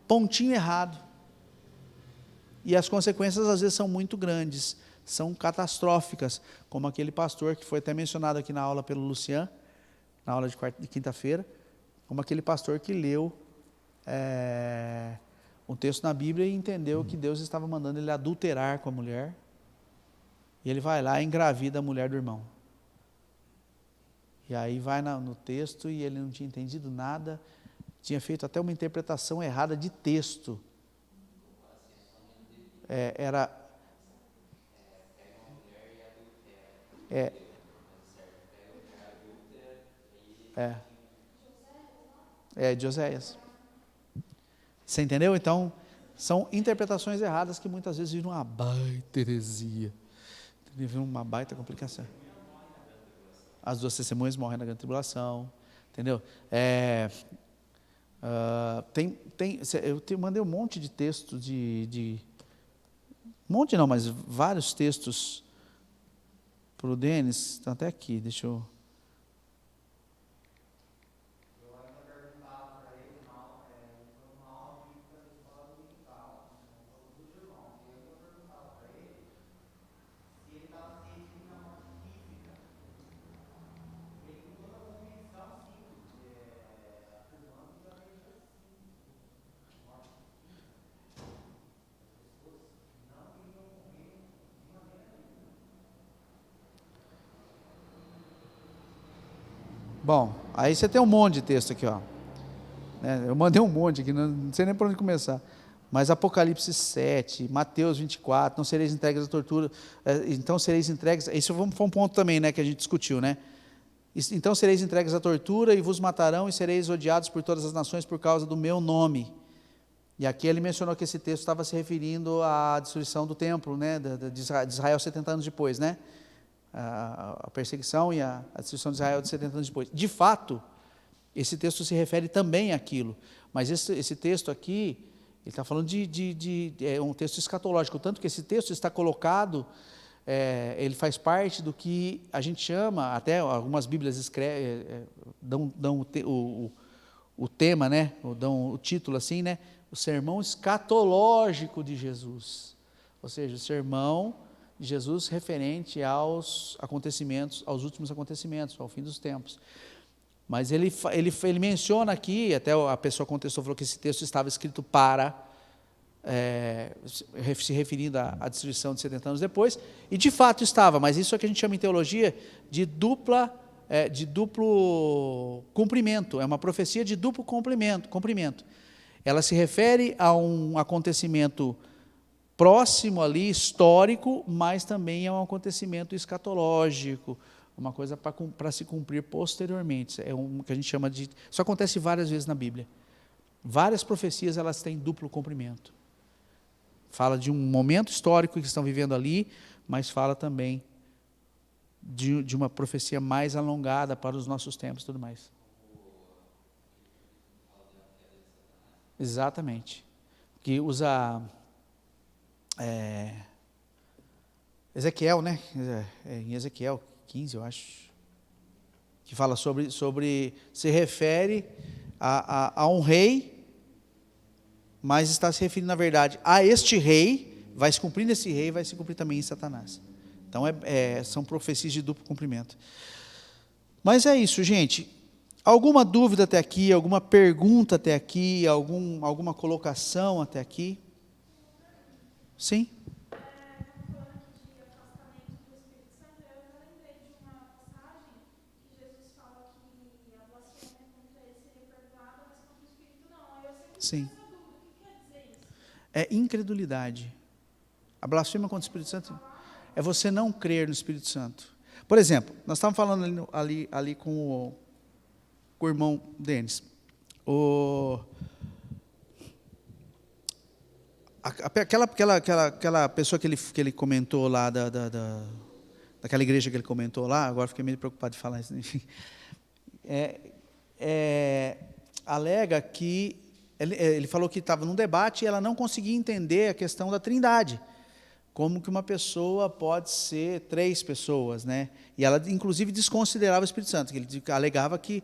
pontinho errado. E as consequências, às vezes, são muito grandes, são catastróficas, como aquele pastor que foi até mencionado aqui na aula pelo Lucian, na aula de quinta-feira, como aquele pastor que leu um texto na Bíblia e entendeu que Deus estava mandando ele adulterar com a mulher, e ele vai lá e engravida a mulher do irmão. E aí vai no texto e ele não tinha entendido nada, tinha feito até uma interpretação errada de texto. De Oséias. Você entendeu? Então, são interpretações erradas que muitas vezes viram uma baita heresia, viram uma baita complicação. As 2 testemunhas morrem na grande tribulação, entendeu? Eu mandei um monte de texto monte não, mas vários textos para o Denis, estão até aqui, deixa eu... Bom, aí você tem um monte de texto aqui, ó. Eu mandei um monte aqui, não sei nem por onde começar. Mas Apocalipse 7, Mateus 24, não sereis entregues à tortura, então sereis entregues, isso foi um ponto também, né, que a gente discutiu, né? Então sereis entregues à tortura e vos matarão e sereis odiados por todas as nações por causa do meu nome. E aqui ele mencionou que esse texto estava se referindo à destruição do templo, né, de Israel 70 anos depois, né? A perseguição e a destruição de Israel de 70 anos depois. De fato, esse texto se refere também àquilo, mas esse texto aqui, ele está falando é um texto escatológico, tanto que esse texto está colocado, ele faz parte do que a gente chama, até algumas Bíblias dão o tema, né, ou dão o título assim, né, o sermão escatológico de Jesus, ou seja, o sermão de Jesus referente aos acontecimentos, aos últimos acontecimentos, ao fim dos tempos. Mas ele menciona aqui, até a pessoa contestou, falou que esse texto estava escrito para, se referindo à destruição de 70 anos depois, e de fato estava, mas isso é que a gente chama em teologia de duplo cumprimento, é uma profecia de duplo cumprimento. Ela se refere a um acontecimento próximo ali, histórico, mas também é um acontecimento escatológico, uma coisa para se cumprir posteriormente. É um que a gente chama de... Isso acontece várias vezes na Bíblia. Várias profecias, elas têm duplo cumprimento. Fala de um momento histórico que estão vivendo ali, mas fala também de uma profecia mais alongada para os nossos tempos e tudo mais. Exatamente. Que usa... Ezequiel, né? Em Ezequiel 15, eu acho, que fala sobre se refere a um rei, mas está se referindo, na verdade, a este rei, vai se cumprir nesse rei, vai se cumprir também em Satanás. Então, são profecias de duplo cumprimento. Mas é isso, gente. Alguma dúvida até aqui, alguma pergunta até aqui, alguma colocação até aqui? Sim? Sim. É incredulidade. A blasfêmia contra o Espírito Santo é você não crer no Espírito Santo. Por exemplo, nós estávamos falando ali com o irmão Denis. Aquela pessoa que ele comentou lá, daquela igreja que ele comentou lá, agora fiquei meio preocupado de falar isso, enfim, alega que, ele falou que estava num debate e ela não conseguia entender a questão da trindade, como que uma pessoa pode ser 3 pessoas, né? E ela, inclusive, desconsiderava o Espírito Santo, que ele alegava que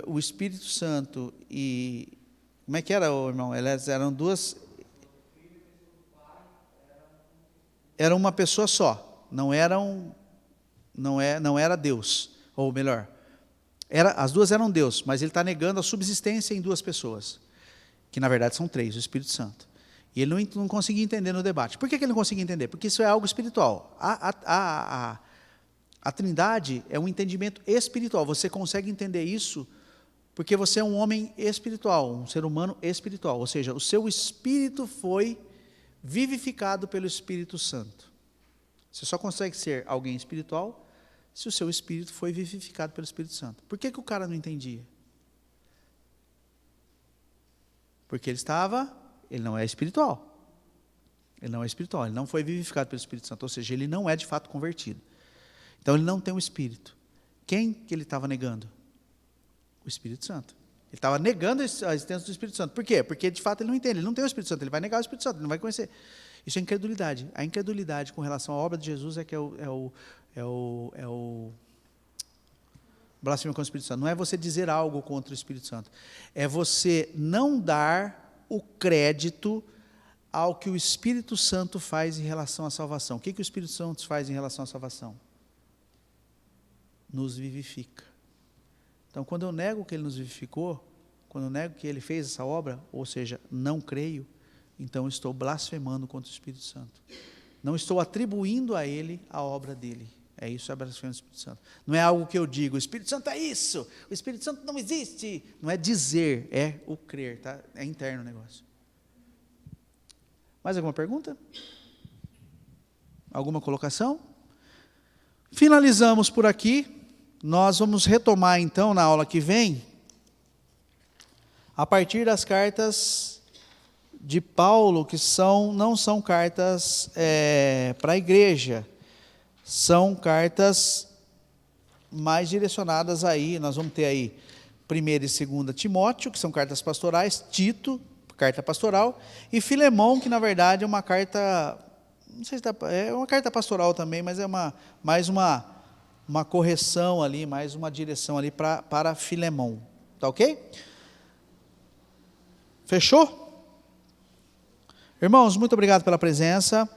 o Espírito Santo e... Como é que era, irmão? Elas eram 2... Era uma pessoa só, não era Deus, ou melhor, as 2 eram Deus, mas ele está negando a subsistência em 2 pessoas, que na verdade são 3, o Espírito Santo. E ele não conseguia entender no debate. Por que ele não conseguia entender? Porque isso é algo espiritual. A Trindade é um entendimento espiritual. Você consegue entender isso porque você é um homem espiritual, um ser humano espiritual. Ou seja, o seu espírito foi vivificado pelo Espírito Santo. Você só consegue ser alguém espiritual se o seu espírito foi vivificado pelo Espírito Santo. Por que o cara não entendia? Porque ele não é espiritual. Ele não é espiritual, ele não foi vivificado pelo Espírito Santo, ou seja, ele não é de fato convertido. Então ele não tem o Espírito. Quem que ele estava negando? O Espírito Santo. Ele estava negando a existência do Espírito Santo. Por quê? Porque de fato ele não entende, ele não tem o Espírito Santo, ele vai negar o Espírito Santo, ele não vai conhecer. Isso é incredulidade. A incredulidade com relação à obra de Jesus é que é o blasfêmia contra o Espírito Santo. Não é você dizer algo contra o Espírito Santo. É você não dar o crédito ao que o Espírito Santo faz em relação à salvação. O que o Espírito Santo faz em relação à salvação? Nos vivifica. Então, quando eu nego que ele nos vivificou, quando eu nego que ele fez essa obra, ou seja, não creio, então estou blasfemando contra o Espírito Santo. Não estou atribuindo a ele a obra dele. É isso, é a blasfêmia do Espírito Santo. Não é algo que eu digo, o Espírito Santo é isso, o Espírito Santo não existe. Não é dizer, é o crer, tá? É interno o negócio. Mais alguma pergunta? Alguma colocação? Finalizamos por aqui. Nós vamos retomar então na aula que vem, a partir das cartas de Paulo, que não são cartas para a igreja, são cartas mais direcionadas aí, nós vamos ter aí 1ª e 2ª Timóteo, que são cartas pastorais, Tito, carta pastoral, e Filemão, que na verdade é uma carta, não sei se é uma carta pastoral também, mas é mais uma correção ali, mais uma direção ali para Filemão, tá ok? Fechou? Irmãos, muito obrigado pela presença.